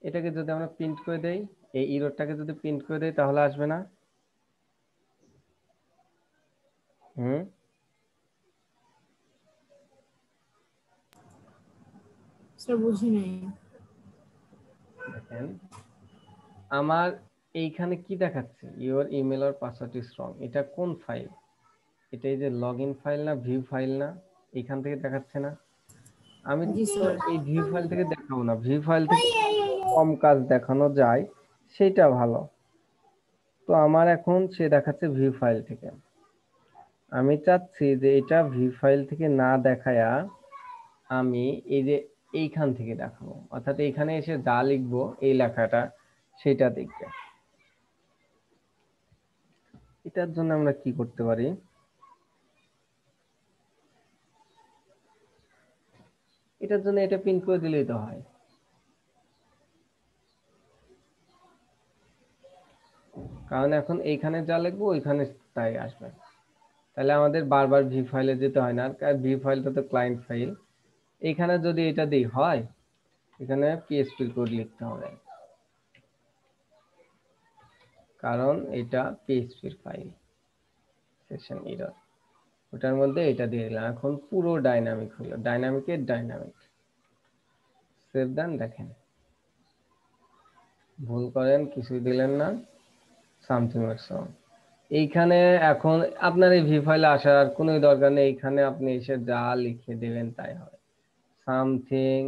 এটাকে যদি আমরা প্রিন্ট করে দেই, এই ইরোরটাকে যদি প্রিন্ট করে দেই তাহলে আসবে না? হুম, স্যার বুঝি নাই। দেখেন আমার এইখানে কি দেখাচ্ছে, ইওর ইমেল আর পাসওয়ার্ড ইজ রং, এটা কোন ফাইল, এটা এই যে লগইন ফাইল না, ভিউ ফাইল না, এখান থেকে দেখাচ্ছে না? আমি জি তো স্যার। এই ভিউ ফাইল থেকে দেখাবো না, ভিউ ফাইল থেকে কম কাজ দেখানো যায় সেটা ভালো। তো আমার এখন সে দেখাচ্ছে ভিউ ফাইল থেকে, আমি চাচ্ছি যে এটা ভিউ ফাইল থেকে না দেখায়া আমি এই যে এইখান থেকে দেখাবো, অর্থাৎ এইখানে এসে যা লিখবো এই লেখাটা সেটা দেখবে। এটার জন্য আমরা কি করতে পারি, এটার জন্য এটা প্রিন্ট করে দিলেই তো হয়। কারণ এখন এইখানে যা লিখবো ওইখানে তাই আসবে, তাহলে আমাদের বারবার ভিউ ফাইলে যেতে হয় না, আর ভিউ ফাইলটা তো ক্লায়েন্ট ফাইল। এখানে যদি এটা দিই হয়, এখানে পিএইচপি কোড লিখতে হবে, কারণ এটা পিএইচপির ফাইল, সেশন এরর। ওটার মধ্যে এটা দিয়ে দিলাম। এখন পুরো ডাইনামিক হলো, ডাইনামিকের ডাইনামিক। সেভ দেন, দেখেন ভুল করেন কিছুই দিলেন না, সামথিং সং। এইখানে এখন আপনার এই ভি ফাইলে আসার কোনো দরকার নেই, এইখানে আপনি এসে যা লিখে দেবেন তাই হবে। সামথিং,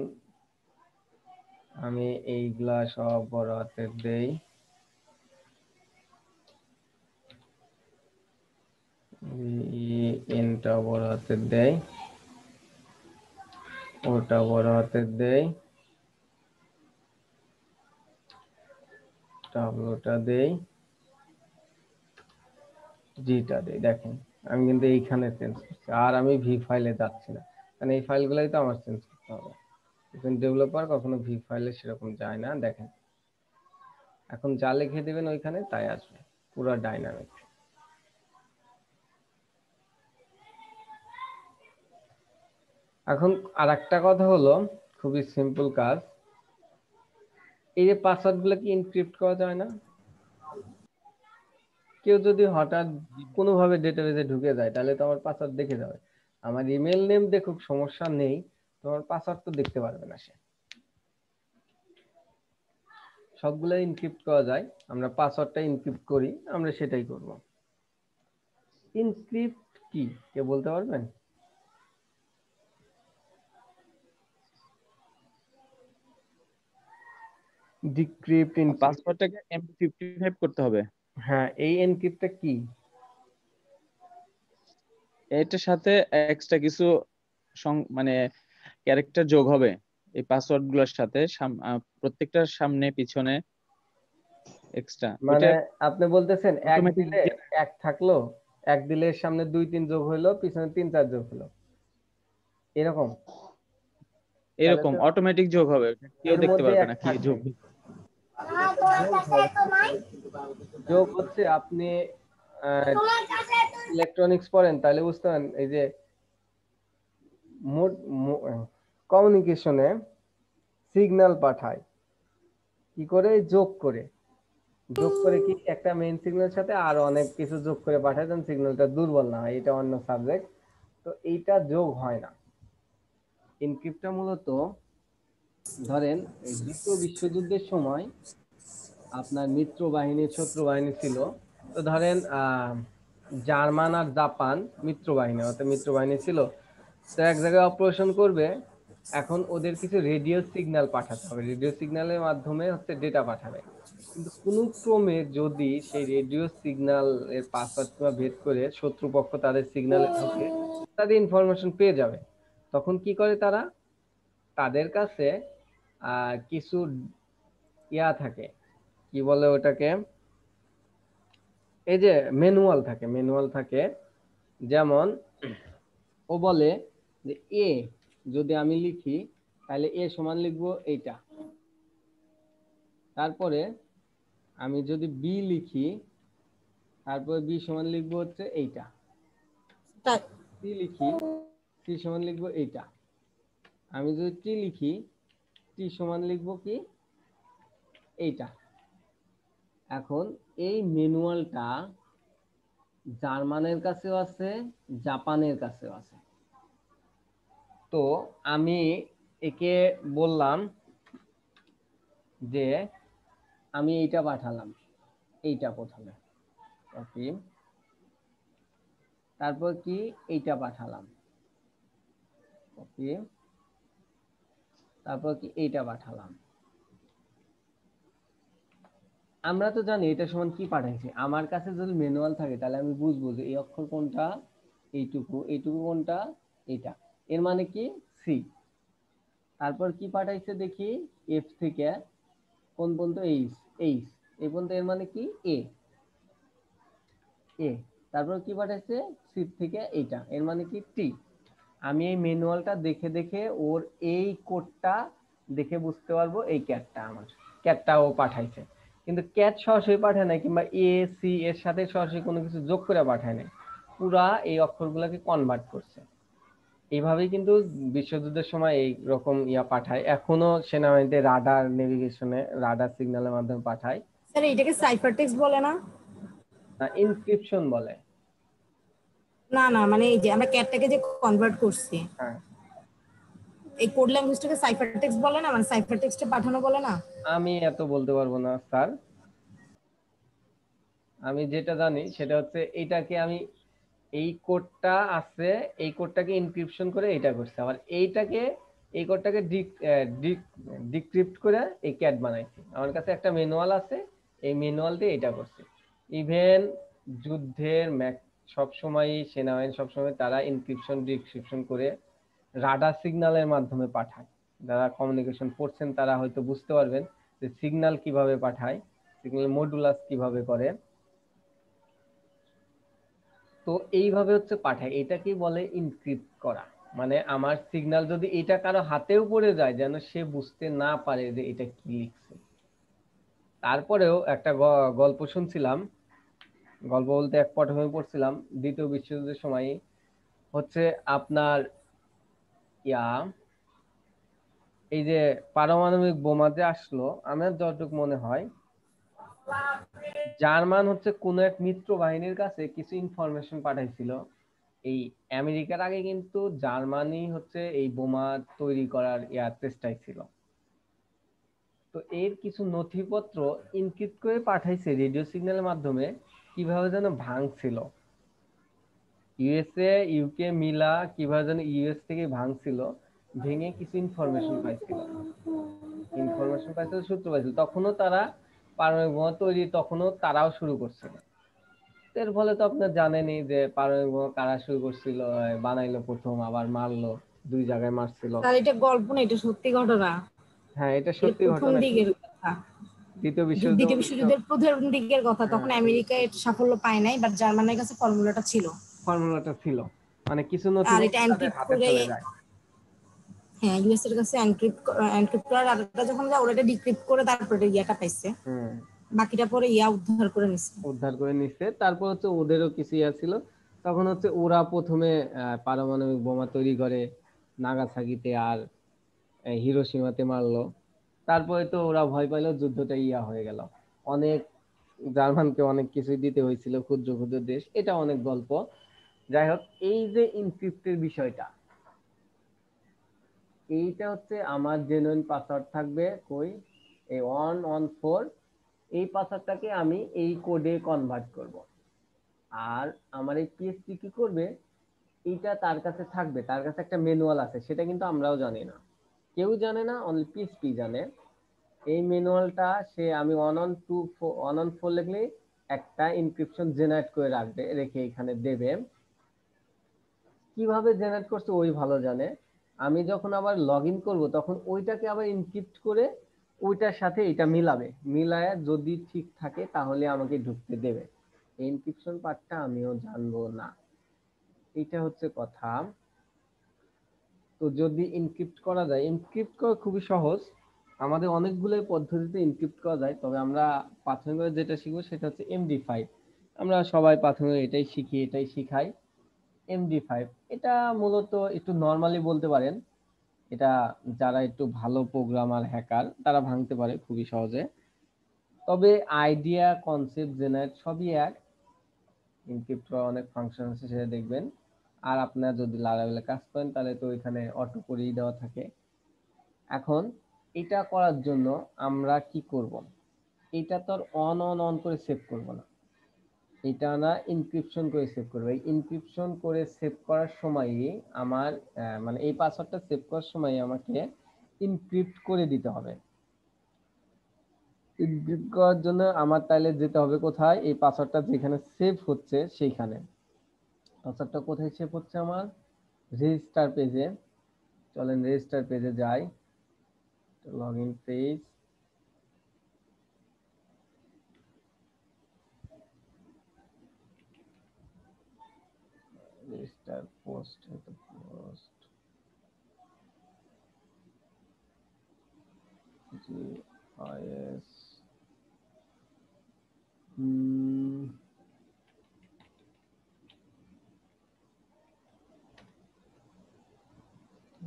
আমি এইগুলা সব বড় হাতের দেই, এনটা বড় হাতের দেই, ওটা বড় হাতের দেই, ডাব্লুটা দেই, জিটা দেই। দেখেন আমি কিন্তু এইখানে চেঞ্জ করছি, আর আমি ভি ফাইলে যাচ্ছি না, কারণ এই ফাইলগুলাই তো আমার চেঞ্জ করতে হবে। এখন ডেভেলপার কখনো ভি ফাইলে সেরকম যায় না। দেখেন এখন যা লিখে দেবেন ওইখানে তাই আসবে, পুরো ডাইনামিক। এখন আরেকটা কথা হলো, খুবই সিম্পল কাজ, এই যে পাসওয়ার্ড গুলো কি এনক্রিপ্ট করা যায় না? কেউ যদি হঠাৎ কোনোভাবে ডেটাবেসে ঢুকে যায় তাহলে তো আমার পাসওয়ার্ড দেখে যাবে। আমার ইমেল নেম দেখুক, সমস্যা নেই, তোমার পাসওয়ার্ড তো দেখতে পারবে না সে। সবগুলো এনক্রিপ্ট করা যায়, আমরা পাসওয়ার্ডটা এনক্রিপ্ট করি, আমরা সেটাই করব। এনক্রিপ্ট কি কে বলতে পারবেন? ডিক্রিপ্ট, পাসওয়ার্ডটাকে এমডি55 করতে হবে। হ্যাঁ, এই এনক্রিপ্টটা কি? এটার সাথে এক্সট্রা কিছু মানে ক্যারেক্টার যোগ হবে এই পাসওয়ার্ড গুলোর সাথে, প্রত্যেকটার সামনে পিছনে এক্সট্রা। মানে আপনি বলতেছেন এক অটোমেটিক দিলে এক থাকলো, এক দিলে এর সামনে 2 3 যোগ হইলো, পিছনে 3 4 যোগ হলো, এরকম? তাহলে এরকম তো অটোমেটিক যোগ হবে, কেউ এর দেখতে মধ্যে পারবে এক না কি থাকবে। যোগ। যোগ হচ্ছে আপনি ইলেকট্রনিক্স পড়েন তাহলে বুঝতে পারেন, এই যে কমিউনিকেশনে সিগন্যাল পাঠায় কি করে? যোগ করে। যোগ করে কি একটা মেইন সিগন্যালের সাথে আরো অনেক কিছু যোগ করে পাঠায়, যেন সিগন্যালটা দুর্বল না হয়, এটা অন্য সাবজেক্ট। তো এইটা যোগ হয় না। এনক্রিপ্টটা মূলত ধরেন এই দ্বিতীয় বিশ্বযুদ্ধের সময় আপনার মিত্র বাহিনী শত্রু বাহিনী ছিল, তো ধরেন জার্মান আর জাপান মিত্র বাহিনী, অর্থাৎ মিত্র বাহিনী ছিল, তো এক জায়গায় অপারেশন করবে। এখন ওদের কিছু রেডিও সিগন্যাল পাঠাতে হবে, রেডিও সিগন্যালের মাধ্যমে হচ্ছে ডেটা পাঠাবে। কিন্তু কোনো ক্রমে যদি সেই রেডিও সিগন্যাল এর পাসওয়ার্ড ভেদ করে শত্রুপক্ষ তাদের সিগন্যালে ঢুকে তাদের ইনফরমেশন পেয়ে যাবে, তখন কি করে তারা? তাদের কাছে কিছু ইয়া থাকে, কি বলে ওটাকে, এই যে ম্যানুয়াল থাকে, ম্যানুয়াল থাকে। যেমন ও বলে যে এ যদি আমি লিখি তাহলে এ সমান লিখবো এইটা, তারপরে আমি যদি বি লিখি তারপরে বি সমান লিখবো হচ্ছে এইটা, সি লিখি সি সমান লিখবো এইটা, আমি যদি টি লিখি টি সমান লিখবো কি এইটা। এখন এই ম্যানুয়ালটা জার্মানের কাছেও আছে, জাপানের কাছেও আছে। তো আমি একে বললাম যে আমি এইটা পাঠালাম, এইটা প্রথমে কপি, তারপর কি এইটা পাঠালাম কপি, তারপর কি এইটা পাঠালাম। আমরা তো জানি এটা সমান কি পাঠাইছি। আমার কাছে যদি ম্যানুয়াল থাকে তাহলে আমি বুঝবো যে এই অক্ষর কোনটা, এইটুকু, এইটুকু কোনটা, এইটা, এর মানে কি সি। তারপর কি পাঠাইছে দেখি, এফ থেকে কোন পর্যন্ত, এইচ, এইচ এই পর্যন্ত, এর মানে কি এ, এ। তারপর কি পাঠাইছে সি থেকে এইটা, এর মানে কি টি। আমি এই ম্যানুয়ালটা দেখে দেখে ওর এই কোডটা দেখে বুঝতে পারবো এই ক্যাটটা আমার, ক্যাটটা ও পাঠাইছে। কিন্তু ক্যাট সরাসরি পাঠায় নাই, কিংবা এ সি এর সাথে সরাসরি কোনো কিছু যোগ করে পাঠায় নাই, পুরা এই অক্ষরগুলোকে কনভার্ট করছে। এইভাবেই কিন্তু বিশ্বযুদ্ধের সময় এই রকম ইয়া পাঠায়, এখনো সেনাবাহিনীতে রাডার নেভিগেশনে রাডার সিগন্যালের মাধ্যমে পাঠায়। স্যার এটাকে সাইফার টেক্সট বলে না? ইনক্রিপশন বলে। না না, মানে এই যে আমরা ক্যাটটাকে যে কনভার্ট করছি, হ্যাঁ, এই কোড ল্যাঙ্গুয়েজটাকে সাইফার টেক্সট বলে না, মানে সাইফার টেক্সটে পাঠানো বলে না। আমি এত বলতে পারবো না স্যার। আমি যেটা জানি সেটা হচ্ছে এইটাকে আমি, এই কোডটা আছে, এই কোডটাকে এনক্রিপশন করে এটা করছে, আবার এইটাকে, এই কোডটাকে ডিক্রিপ্ট করে এই ক্যাট বানাইছে। আমার কাছে একটা ম্যানুয়াল আছে, এই ম্যানুয়াল দিয়ে এটা করছে। ইভেন যুদ্ধের সব সময় সেনাবাহিনী সবসময় তারা এনক্রিপশন ডিক্রিপশন করে রাডার সিগন্যালের মাধ্যমে পাঠায়। যারা কমিউনিকেশন পড়ছেন তারা হয়তো বুঝতে পারবেন যে সিগন্যাল কিভাবে পাঠায়, সিগন্যাল মডুলাস কিভাবে করে। তো এইভাবে হচ্ছে পাঠায়, এটাকেই বলে ইনক্রিপ্ট করা। মানে আমার সিগন্যাল যদি এটা কারো হাতেও পড়ে যায় যেন সে বুঝতে না পারে যে এটা কি লিখছে। তারপরেও একটা গল্প শুনছিলাম, গল্প বলতে এক পটভূমি পড়ছিলাম দ্বিতীয় বিশ্বযুদ্ধের সময়। হচ্ছে আপনার ইয়া, এই যে পারমাণবিক বোমা যে আসলো, আমার যতটুকু মনে হয় জার্মান হচ্ছে কোন এক মিত্র বাহিনীর কাছে কিছু ইনফরমেশন পাঠাইছিল। এই আমেরিকার আগে কিন্তু জার্মানি হচ্ছে এই বোমা তৈরি করার চেষ্টায় ছিল। তো এর কিছু নথিপত্র ইনক্রিপ্ট করে পাঠাইছে রেডিও সিগন্যালের মাধ্যমে, কিভাবে যেন ভাঙছিল। ইউএসএ ইউকে মিলা কিভাবে যেন ইউএস থেকে ভাঙছিল, ভেঙে কিছু ইনফরমেশন পাইছিল, সূত্র পাইছিল। তখনও তারা পারমাণবিক বোমা তৈরি তখনও তারাও শুরু করছিল। এর ফলে তো আপনার জানেনই যে পারমাণবিক বোমা কারা শুরু করছিল, বানাইলো প্রথম, আবার মারলো, দুই জায়গায় মারছিল। আর এটা গল্প না, এটা সত্যি ঘটনা। হ্যাঁ, এটা এটা সত্যি প্রথম ঘটনা। দিকের কথা, দ্বিতীয় বিশ্বযুদ্ধ দ্বিতীয় অবশ্য, বিশ্বযুদ্ধের প্রথম দিকের কথা। হ্যাঁ, তখন আমেরিকা এর সাফল্য পায় নাই, বাট জার্মানির কাছে ফর্মুলাটা ছিল। ফর্মুলাটা ছিল, মানে কিছু আর এটা নথিপত্র তাদের এনক্রিপ্ট হাতে করে, চলে যায়। হ্যাঁ, ইউএস এর কাছে এনক্রিপ্ট করার আগেটা যখন যায়, ওরা এটা ডিক্রিপ্ট করে তারপরে ইয়াটা পাইছে। হুম, বাকিটা পরে উদ্ধার করে নিছে। উদ্ধার করে নিচ্ছে। তারপর হচ্ছে ওদেরও কিছু ছিল। তখন হচ্ছে ওরা প্রথমে পারমাণবিক বোমা তৈরি করে নাগাসাকিতে আর হিরোশিমাতে মারলো। তারপরে তো ওরা ভয় পাইলো, যুদ্ধটা হয়ে গেল। অনেক, জার্মানকে অনেক কিছু দিতে হয়েছিল, ক্ষুদ্র ক্ষুদ্র দেশ, এটা অনেক গল্প। যাই হোক, এই যে ইনক্রিপ্টের বিষয়টা, এইটা হচ্ছে আমার জেনুইন পাসওয়ার্ড থাকবে কই, এই 114। এই পাসওয়ার্ডটাকে আমি এই কোডে কনভার্ট করব। আর আমার এই পিএসপি কি করবে, এইটা তার কাছে থাকবে, তার কাছে একটা ম্যানুয়াল আছে, সেটা কিন্তু আমরাও জানি না, কেউ জানে না, অনলি পিএসপি জানে। এই ম্যানুয়ালটা সে, আমি 114 লিখলে একটা ইনক্রিপশন জেনারেট করে রাখবে, রেখে এখানে দেবে। কিভাবে জেনারেট করছে ওই ভালো জানে। আমি যখন আবার লগ ইন করবো তখন ওইটাকে আবার ইনক্রিপ্ট করে ওইটার সাথে এটা মিলাবে, মিলায় যদি ঠিক থাকে তাহলে আমাকে ঢুকতে দেবে। এই ইনক্রিপশন পার্টটা আমিও জানবো না, এটা হচ্ছে কথা। তো যদি ইনক্রিপ্ট করা যায়, ইনক্রিপ্ট করা খুবই সহজ, আমাদের অনেকগুলো পদ্ধতিতে ইনক্রিপ্ট করা যায়। তবে আমরা প্রাথমিকভাবে যেটা শিখবো সেটা হচ্ছে MD5। আমরা সবাই প্রাথমিক এটাই শিখি, এটাই শিখাই, MD5। এটা মূলত একটু নর্মালি বলতে পারেন, এটা যারা একটু ভালো প্রোগ্রামার হ্যাকার তারা ভাঙতে পারে খুবই সহজে। তবে আইডিয়া, কনসেপ্ট, জেনারেট সবই এক। ইনক্রিপ্ট করার অনেক ফাংশন আছে, সেটা দেখবেন। আর আপনার যদি লারাবেলে কাজ করেন তাহলে তো এখানে অটো করেই দেওয়া থাকে। এখন এটা করার জন্য আমরা কি করব, এটা তো আর অন অন অন করে সেভ করব না, এটা না ইনক্রিপশন করে সেভ করবো। এই ইনক্রিপশন করে সেভ করার সময়ই আমার মানে এই পাসওয়ার্ডটা সেভ করার সময় আমাকে ইনক্রিপ্ট করে দিতে হবে। ইনক্রিপ্ট করার জন্য আমার তাহলে যেতে হবে কোথায়, এই পাসওয়ার্ডটা যেখানে সেভ হচ্ছে সেইখানে। পাসওয়ার্ডটা কোথায় সেভ হচ্ছে আমার, রেজিস্টার পেজে। চলেন রেজিস্টার পেজে যাই, log in page, register post, post GIS,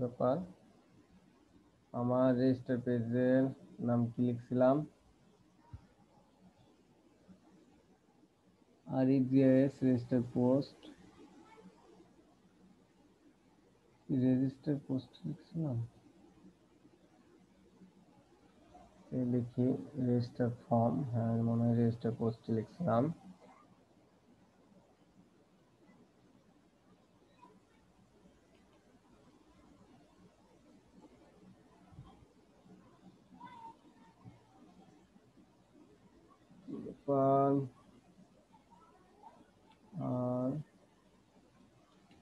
ব্যাপার। আমার রেজিস্টার পেজের নাম কি লিখছিলাম, REGIS register post. Register post লিখছিলাম, এই দেখি রেজিস্টার ফর্ম, হ্যাঁ মনে হয় রেজিস্টার পোস্ট লিখছিলাম। আর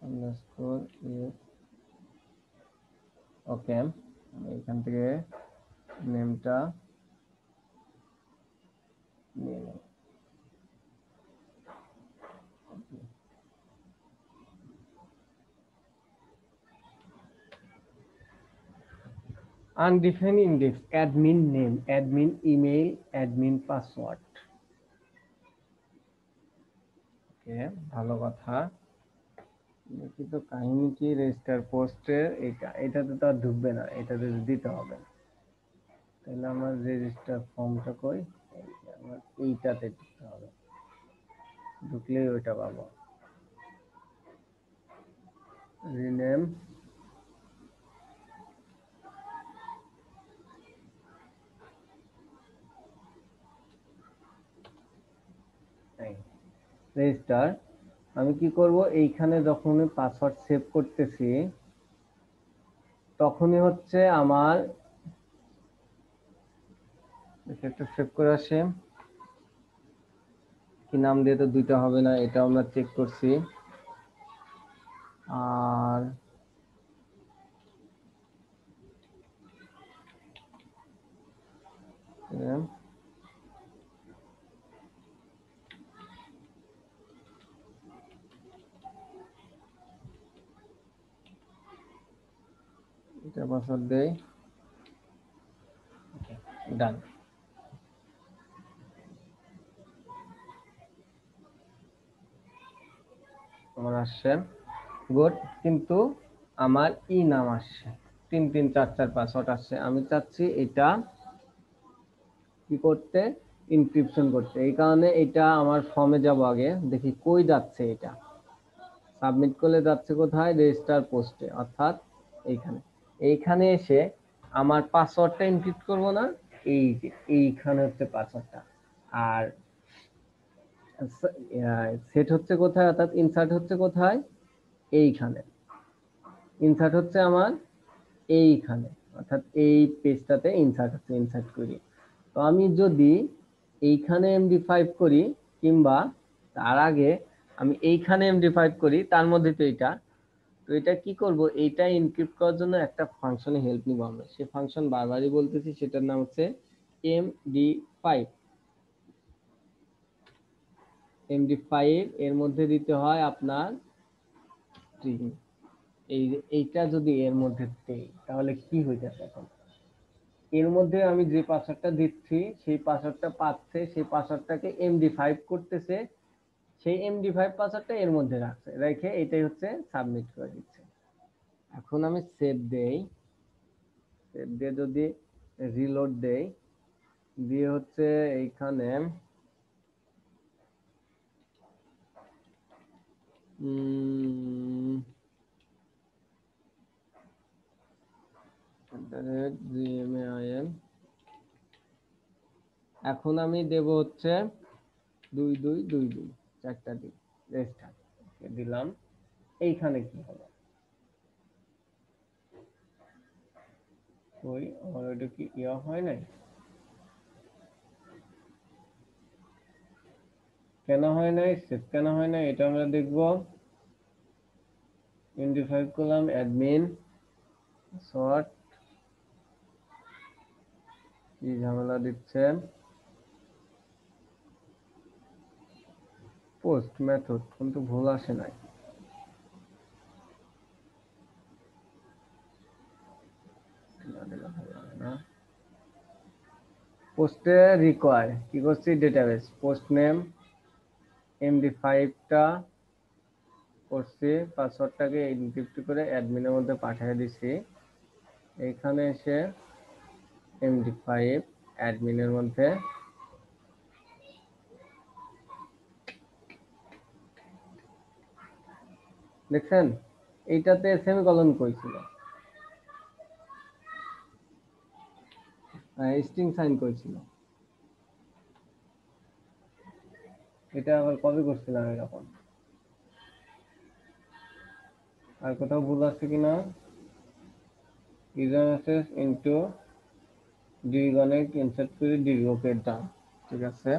আন্ডারস্কোর ওকে, এখান থেকে নেমটা নিয়ে নেব। Undefined index, admin name, admin email, admin password. Okay, ভালো কথা। দেখি তো কাহিনী কি রেজিস্টার পোস্টের, এটাতে তো আর ঢুকবে না, এটাতে দিতে হবে। তাহলে আমার রেজিস্টার ফর্মটা কই, আমার এইটাতে ঢুকতে হবে, ঢুকলেই ওইটা পাবো। Rename, register. আমি কি করব, এইখানে যখন পাসওয়ার্ড সেভ করতেছি তখনই হচ্ছে আমার একটু সেভ করে আসে, কি নাম দিয়ে তো দুইটা হবে না, এটা আমরা চেক করছি। আর এটা পাসওয়ার্ড দেই, ডান। আমার আসছে গুড, কিন্তু আমার ই নাম আসছে, 3344 পাসওয়ার্ড আসছে। আমি চাচ্ছি এটা কি করতে, ইনক্রিপশন করতে। এই কারণে এটা আমার ফর্মে যাব, আগে দেখি কই যাচ্ছে। এটা সাবমিট করলে যাচ্ছে কোথায়, রেজিস্টার পোস্টে, অর্থাৎ এইখানে। এইখানে এসে আমার পাসওয়ার্ডটা এনক্রিপ্ট করব না, এই যে এইখানে হচ্ছে পাসওয়ার্ডটা। আর সেট হচ্ছে কোথায়, অর্থাৎ ইনসার্ট হচ্ছে কোথায়, এইখানে। ইনসার্ট হচ্ছে আমার এইখানে, অর্থাৎ এই পেজটাতে ইনসার্ট হচ্ছে, ইনসার্ট করি। তো আমি যদি এইখানে এমডি5 করি, কিংবা তার আগে আমি এইখানে এমডি5 করি, তার মধ্যে তো এটা, তো এটা কি করব, এইটা এনক্রিপ্ট করার জন্য একটা ফাংশনে হেল্প নিব আমরা। সেই ফাংশন বারবারই বলতেছি, সেটার নাম হচ্ছে এমডি5। এমডি5 এর মধ্যে দিতে হয় আপনার স্ট্রিং। এইটা যদি এর মধ্যে দেই তাহলে কি হইতেছে, এখন এর মধ্যে আমি যে পাসওয়ার্ডটা দিচ্ছি সেই পাসওয়ার্ডটা পাচ্ছে, সেই পাসওয়ার্ডটাকে এমডি5 করতেছে, সেই এমডি5 পাসওয়ার্ডটা এর মধ্যে রাখছে, রেখে এটাই হচ্ছে সাবমিট করে দিচ্ছে। এখন আমি সেভ দেই, সেভ দিয়ে যদি রিলোড দেই, দিয়ে হচ্ছে এইখানে gmail, এখন আমি দেব হচ্ছে 2222, চারটা দিই, রেজিস্টার দিলাম। এইখানে কি হলো, ওই আমার ওইটা কি ইয়া হয় নাই, কেন হয় নাই, সেভ কেন হয় নাই, এটা আমরা দেখব। এমডি5 করলাম, অ্যাডমিন শর্ট, কি ঝামেলা দিচ্ছে, পোস্ট মেথড কিন্তু ভুল আসে নাই। পোস্টে রিকোয়ার কি করছি, ডেটাবেস পোস্ট নেম, এমডি5টা করছি, পাসওয়ার্ডটাকে এনক্রিপ্ট করে অ্যাডমিনের মধ্যে পাঠিয়ে দিছি। এইখানে এসে এমডি5 অ্যাডমিনের মধ্যে দেখছেন এইটাতে সেমিকোলন কই ছিল? স্ট্রিং সাইন কই ছিল? এটা আবার কবে করছিলাম এরকম? আর কোথাও ভুল আছে কিনা? ইউজার মেসেজ ইনটু ডিগনে ইনসার্ট করে ডিগ, ওকে ডান, ঠিক আছে।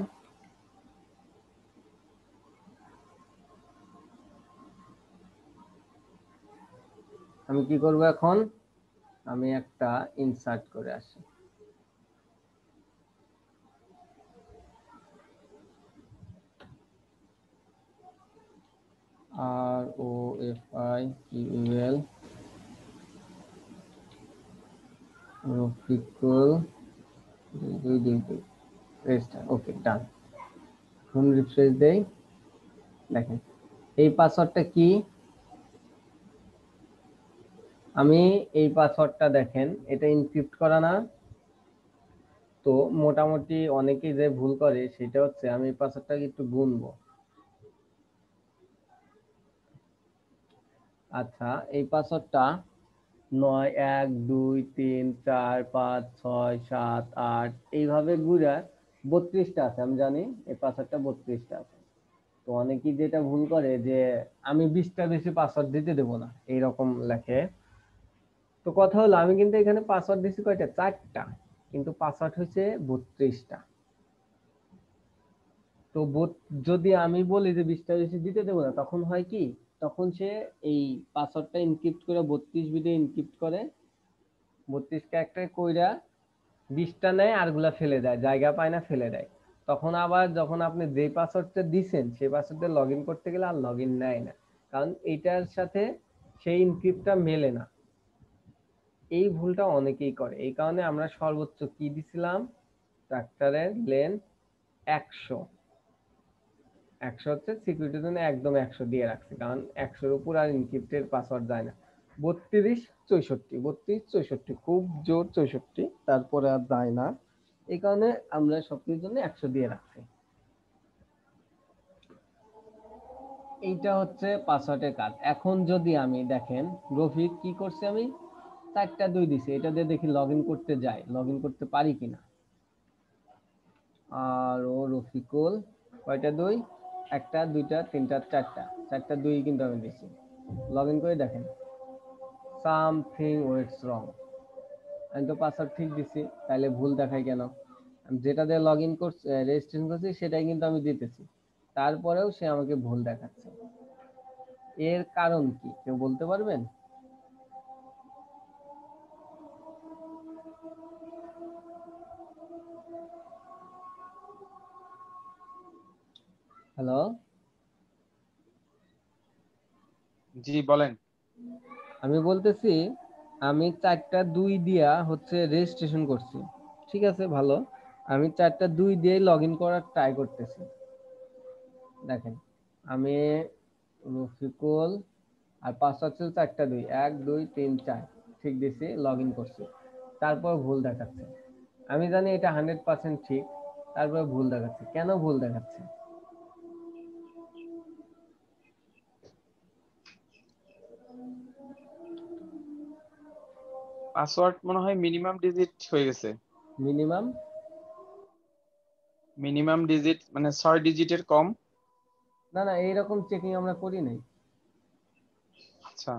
আমি কি করব এখন? আমি একটা ইনসার্ট করে আসি। R O F I Q L Rafiqul 2222 register, okay done. এখন রিফ্রেশ দেই, দেখেন এই পাসওয়ার্ডটা কি? আমি এই পাসওয়ার্ডটা দেখেন, এটা এনক্রিপ্ট করা না? তো মোটামুটি অনেকেই যে ভুল করে সেটা হচ্ছে, আমি এই পাসওয়ার্ডটাকে একটু গুনবো। আচ্ছা, এই পাসওয়ার্ডটা 9 1 2 3 4 5 6 7 8 এইভাবে ঘুরে 32টা আছে। আমি জানি এই পাসওয়ার্ডটা 32টা আছে। তো অনেকেই যেটা ভুল করে যে আমি 20টা বেশি পাসওয়ার্ড দিতে দেবো না, এইরকম লেখে। তো কথা হলো, আমি কিন্তু এখানে পাসওয়ার্ড দিছি কয়টা? 4টা, কিন্তু পাসওয়ার্ড হচ্ছে 32টা। তো যদি আমি বলি যে 20টা বেশি দিতে দেবো না, তখন হয় কি, তখন সে এই পাসওয়ার্ডটা এনক্রিপ্ট করে 32 বিটে এনক্রিপ্ট করে, 32 ক্যারেক্টার কইরা 20টা নেয়, আরগুলা ফেলে দেয়, জায়গা পায় না, ফেলে দেয়। তখন আবার যখন আপনি যে পাসওয়ার্ডটা দিছেন সেই পাসওয়ার্ডে লগ ইন করতে গেলে আর লগ ইন নেয় না, কারণ এইটার সাথে সেই এনক্রিপ্টটা মেলে না। এই ভুলটা অনেকেই করে। এই কারণে আমরা সর্বোচ্চ কি দিছিলাম, ট্রাক্টরের লেন 100 হচ্ছে সিকিউরিটির জন্য একদম 100 দিয়ে রাখছি, কারণ 100-র উপর আর এনক্রিপ্টের পাসওয়ার্ড যায় না। 32 64 খুব জোর 64, তারপরে আর যায় না। এই কারণে আমরা সবকিছুর জন্য 100 দিয়ে রাখছি। এইটা হচ্ছে পাসওয়ার্ডের কাজ। এখন যদি আমি দেখেন রফিক কি করছে, আমি 4টা 2 দিছি, এটা দিয়ে দেখি লগ ইন করতে যাই, লগ ইন করতে পারি কিনা। আর ও রফিকুল কয়টা 2? 1টা 2টা 3টা 4টা 2 কিন্তু আমি দিছি। লগ ইন করে দেখেন, সামথিং ওয়েটস রং। আমি তো পাসওয়ার্ড ঠিক দিছি, তাহলে ভুল দেখায় কেন? আমি যেটা দিয়ে লগ ইন করছি, রেজিস্ট্রেশন করছি, সেটাই কিন্তু আমি দিতেছি, তারপরেও সে আমাকে ভুল দেখাচ্ছে। এর কারণ কি কেউ বলতে পারবেন? হ্যালো, জি বলেন। আমি বলতেছি, আমি 4টা 2 দিয়া হচ্ছে রেজিস্ট্রেশন করছি, ঠিক আছে ভালো। আমি 4টা 2 দিয়ে লগ ইন করার ট্রাই করতেছি। দেখেন আমি রফিকুল আর পাসওয়ার্ড ছিল 4টা 2, 1 2 3 4 ঠিক দিছি, লগ ইন করছি, তারপর ভুল দেখাচ্ছে। আমি জানি এটা 100% ঠিক, তারপরে ভুল দেখাচ্ছে। কেন ভুল দেখাচ্ছে? পাসওয়ার্ড মনে হয় মিনিমাম ডিজিট হয়ে গেছে। মিনিমাম মিনিমাম ডিজিট মানে 6 ডিজিটের কম। না না, এইরকম চেকিং আমরা করি নাই। আচ্ছা,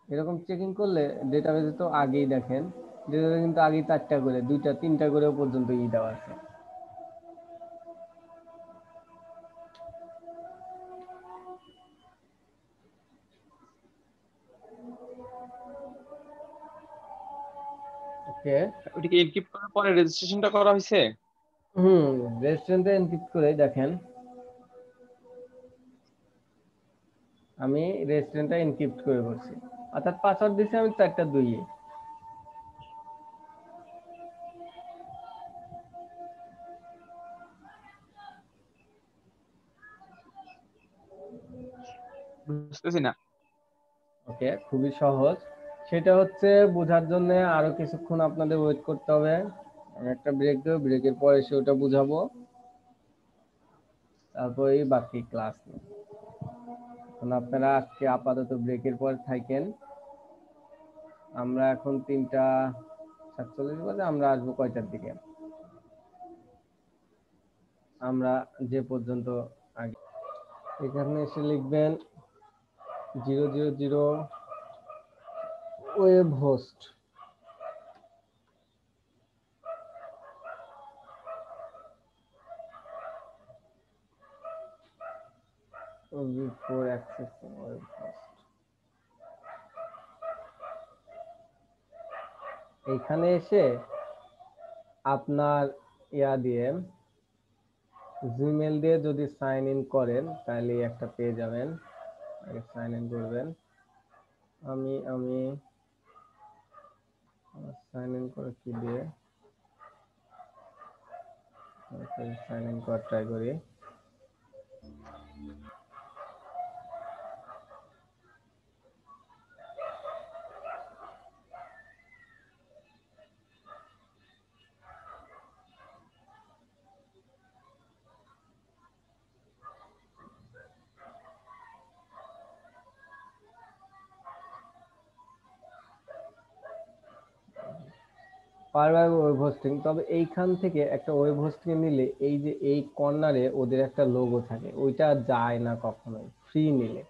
এরকম চেকিং করলে ডেটাবেজে তো আগেই দেখেন, ডেটাবেজে কিন্তু আগেই 4টা করে 2টা 3টা করে পর্যন্ত দেওয়া আছে। ওকে, ওইটাকে এনক্রিপ্ট করার পরে রেজিস্ট্রেশনটা করা হয়েছে। রেস্টুরেন্টে এনক্রিপ্ট করে দেখেন, আমি রেস্টুরেন্টটা এনক্রিপ্ট করে করছি, অর্থাৎ পাসওয়ার্ড দিছি আমি 4টা 2। বুঝতেছি না। ওকে, খুবই সহজ। সেটা হচ্ছে বোঝার জন্য আরো কিছুক্ষণ আপনাদের ওয়েট করতে হবে। আমি একটা ব্রেক দেবো, ব্রেকের পরে এসে ওটা বুঝাবো, তারপরেই বাকি ক্লাস নেব। আপনারা আজকে আপাতত ব্রেকের পর থাকেন। আমরা এখন 3:47 বাজে, আমরা আসবো কয়টার দিকে? আমরা যে পর্যন্ত আগে এখানে এসে লিখবেন 000 web host. before accessing web host, এখানে এসে আপনার ইয়া দিয়ে জিমেল দিয়ে যদি সাইন ইন করেন তাহলে একটা পেয়ে যাবেন। আগে সাইন ইন করবেন। আমি সাইন ইন করে কি দিয়ে সাইন ইন করার ট্রাই করি। পারভাবে ওয়েব হোস্টিং, তবে এইখান থেকে একটা ওয়েব হোস্টিং নিলে এই যে এই কর্নারে ওদের একটা লোগো থাকে, ওইটা যায় না কখনোই ফ্রি নিলে।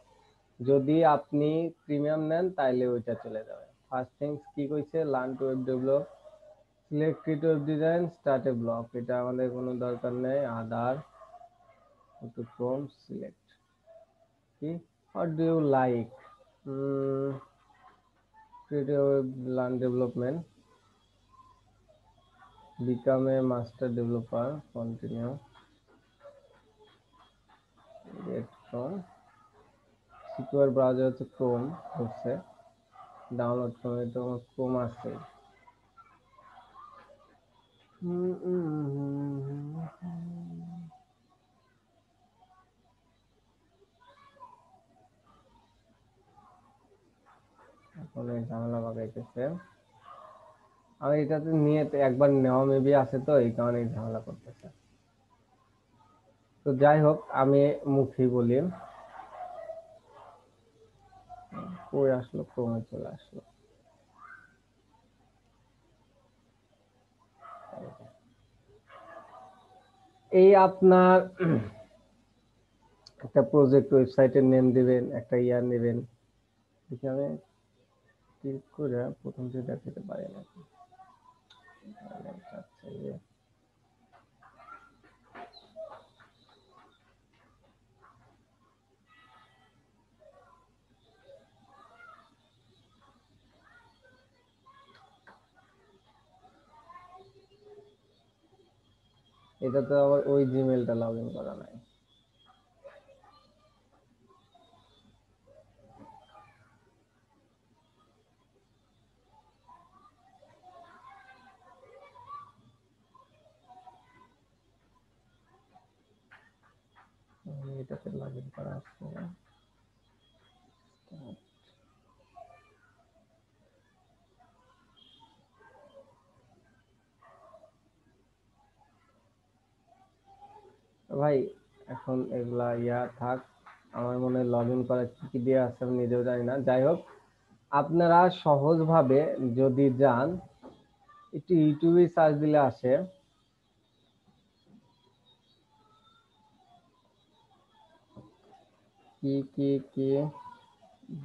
যদি আপনি প্রিমিয়াম নেন তাহলে ওইটা চলে যাবে। ফার্স্ট থিংস কি কইছে, learn to web develop, select create web design, start a blog. এটা আমাদের কোনো দরকার নেই। আদার টু ফ্রম সিলেক্ট কি what do you like, create web learn development, become a master developer, continue, get from secure browser হচ্ছে ক্রোম, হচ্ছে ডাউনলোড করে তো ক্রোম আছে। এখন এই ঝামেলা লাগাইতেছে। আমি এটাতে নিয়ে একবার নেওয়া মেবি আছে, তো এই কারণে ঝামেলা করতেছে। তো যাই হোক, আমি মুখেই বলি। কই আসলো, ক্রমে চলে আসলো। এই আপনার একটা প্রজেক্ট ওয়েবসাইটের নেম দিবেন, একটা ইয়ার নেবেন। এখানে ক্লিক করে প্রথম যে দেখাতে পারি না, এটা তো আবার ওই জিমেলটা লগ ইন করা নাই। এটাতে লগ ইন করা আছে না। ভাই এখন এগুলা ইয়া থাক, আমার মনে হয় লগ ইন করা কি দিয়ে আছে আমি নিজেও জানি না। যাই হোক, আপনারা সহজভাবে যদি যান, একটু ইউটিউবে সার্চ দিলে আসে কি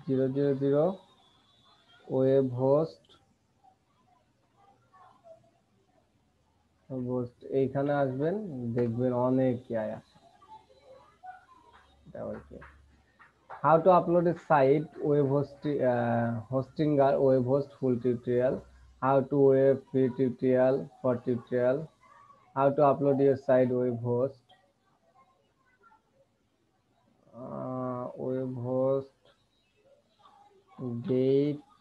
000 ওয়েব হোস্ট, এইখানে আসবেন, দেখবেন অনেক ইয়ে আছে। How to upload a site, web hosting or web host full tutorial, how to web free tutorial for tutorial, how to upload your site web host, web host gate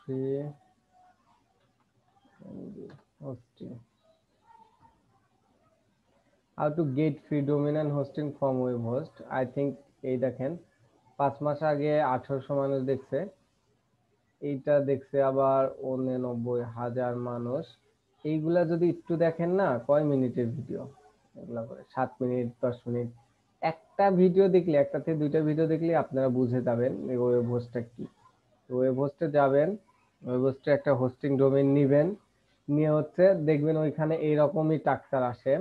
free hosting, how to get free domain and hosting from web host. I think এই দেখেন 5 মাস আগে 1800 মানুষ দেখছে, এইটা দেখছে আবার 89,000 মানুষ। এইগুলা যদি একটু দেখেন না, কয় মিনিটের ভিডিও এগুলা করে, 7 মিনিট 10 মিনিট, একটা ভিডিও দেখলে, একটা থেকে দুইটা ভিডিও দেখলে আপনারা বুঝে যাবেন এই ওয়েব হোস্টটা কি। ওয়েব হোস্টে যাবেন, ওয়েব হোস্টে একটা হোস্টিং ডোমেইন নিবেন, নিয়ে হচ্ছে দেখবেন ওইখানে এইরকমই স্ট্রাকচার আসে।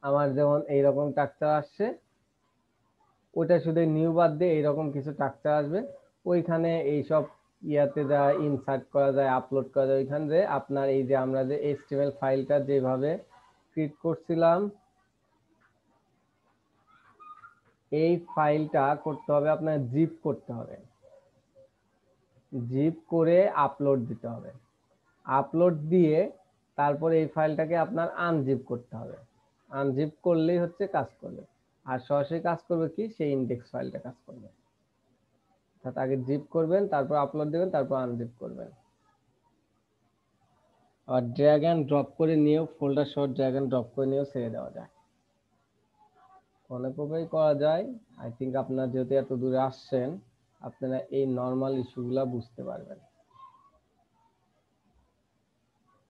আমার যেমন এইরকম স্ট্রাকচার আসছে, ওইটা শুধু নিউ বাদ দিয়ে এইরকম কিছু স্ট্রাকচার আসবে। ওইখানে এইসব ইয়াতে যা ইনসার্ট করা যায়, আপলোড করা যায়, ওইখানে যে আপনার এই যে আমরা যে HTML ফাইলটা যেভাবে ক্রিয়েট করছিলাম, এই ফাইলটা করতে হবে আপনার জিপ করতে হবে, জিপ করে আপলোড দিতে হবে। আপলোড দিয়ে তারপর এই ফাইলটাকে আপনার আনজিপ করতে হবে। আনজিপ করলেই হচ্ছে কাজ করবে। আর সরাসরি কাজ করবে কি, সেই ইনডেক্স ফাইলটা কাজ করবে। অর্থাৎ আগে জিপ করবেন, তারপর আপলোড দিবেন, তারপর আনজিপ করবেন। আর ড্র্যাগ এন্ড ড্রপ করে নিয়েও, ফোল্ডার সহ ড্র্যাগ এন্ড ড্রপ করে নিয়েও ছেড়ে দেওয়া যায়। অনেক উপায় করা যায়। আই থিঙ্ক আপনারা যেহেতু এত দূরে আসছেন, আপনারা এই নর্মাল ইস্যুগুলা বুঝতে পারবেন।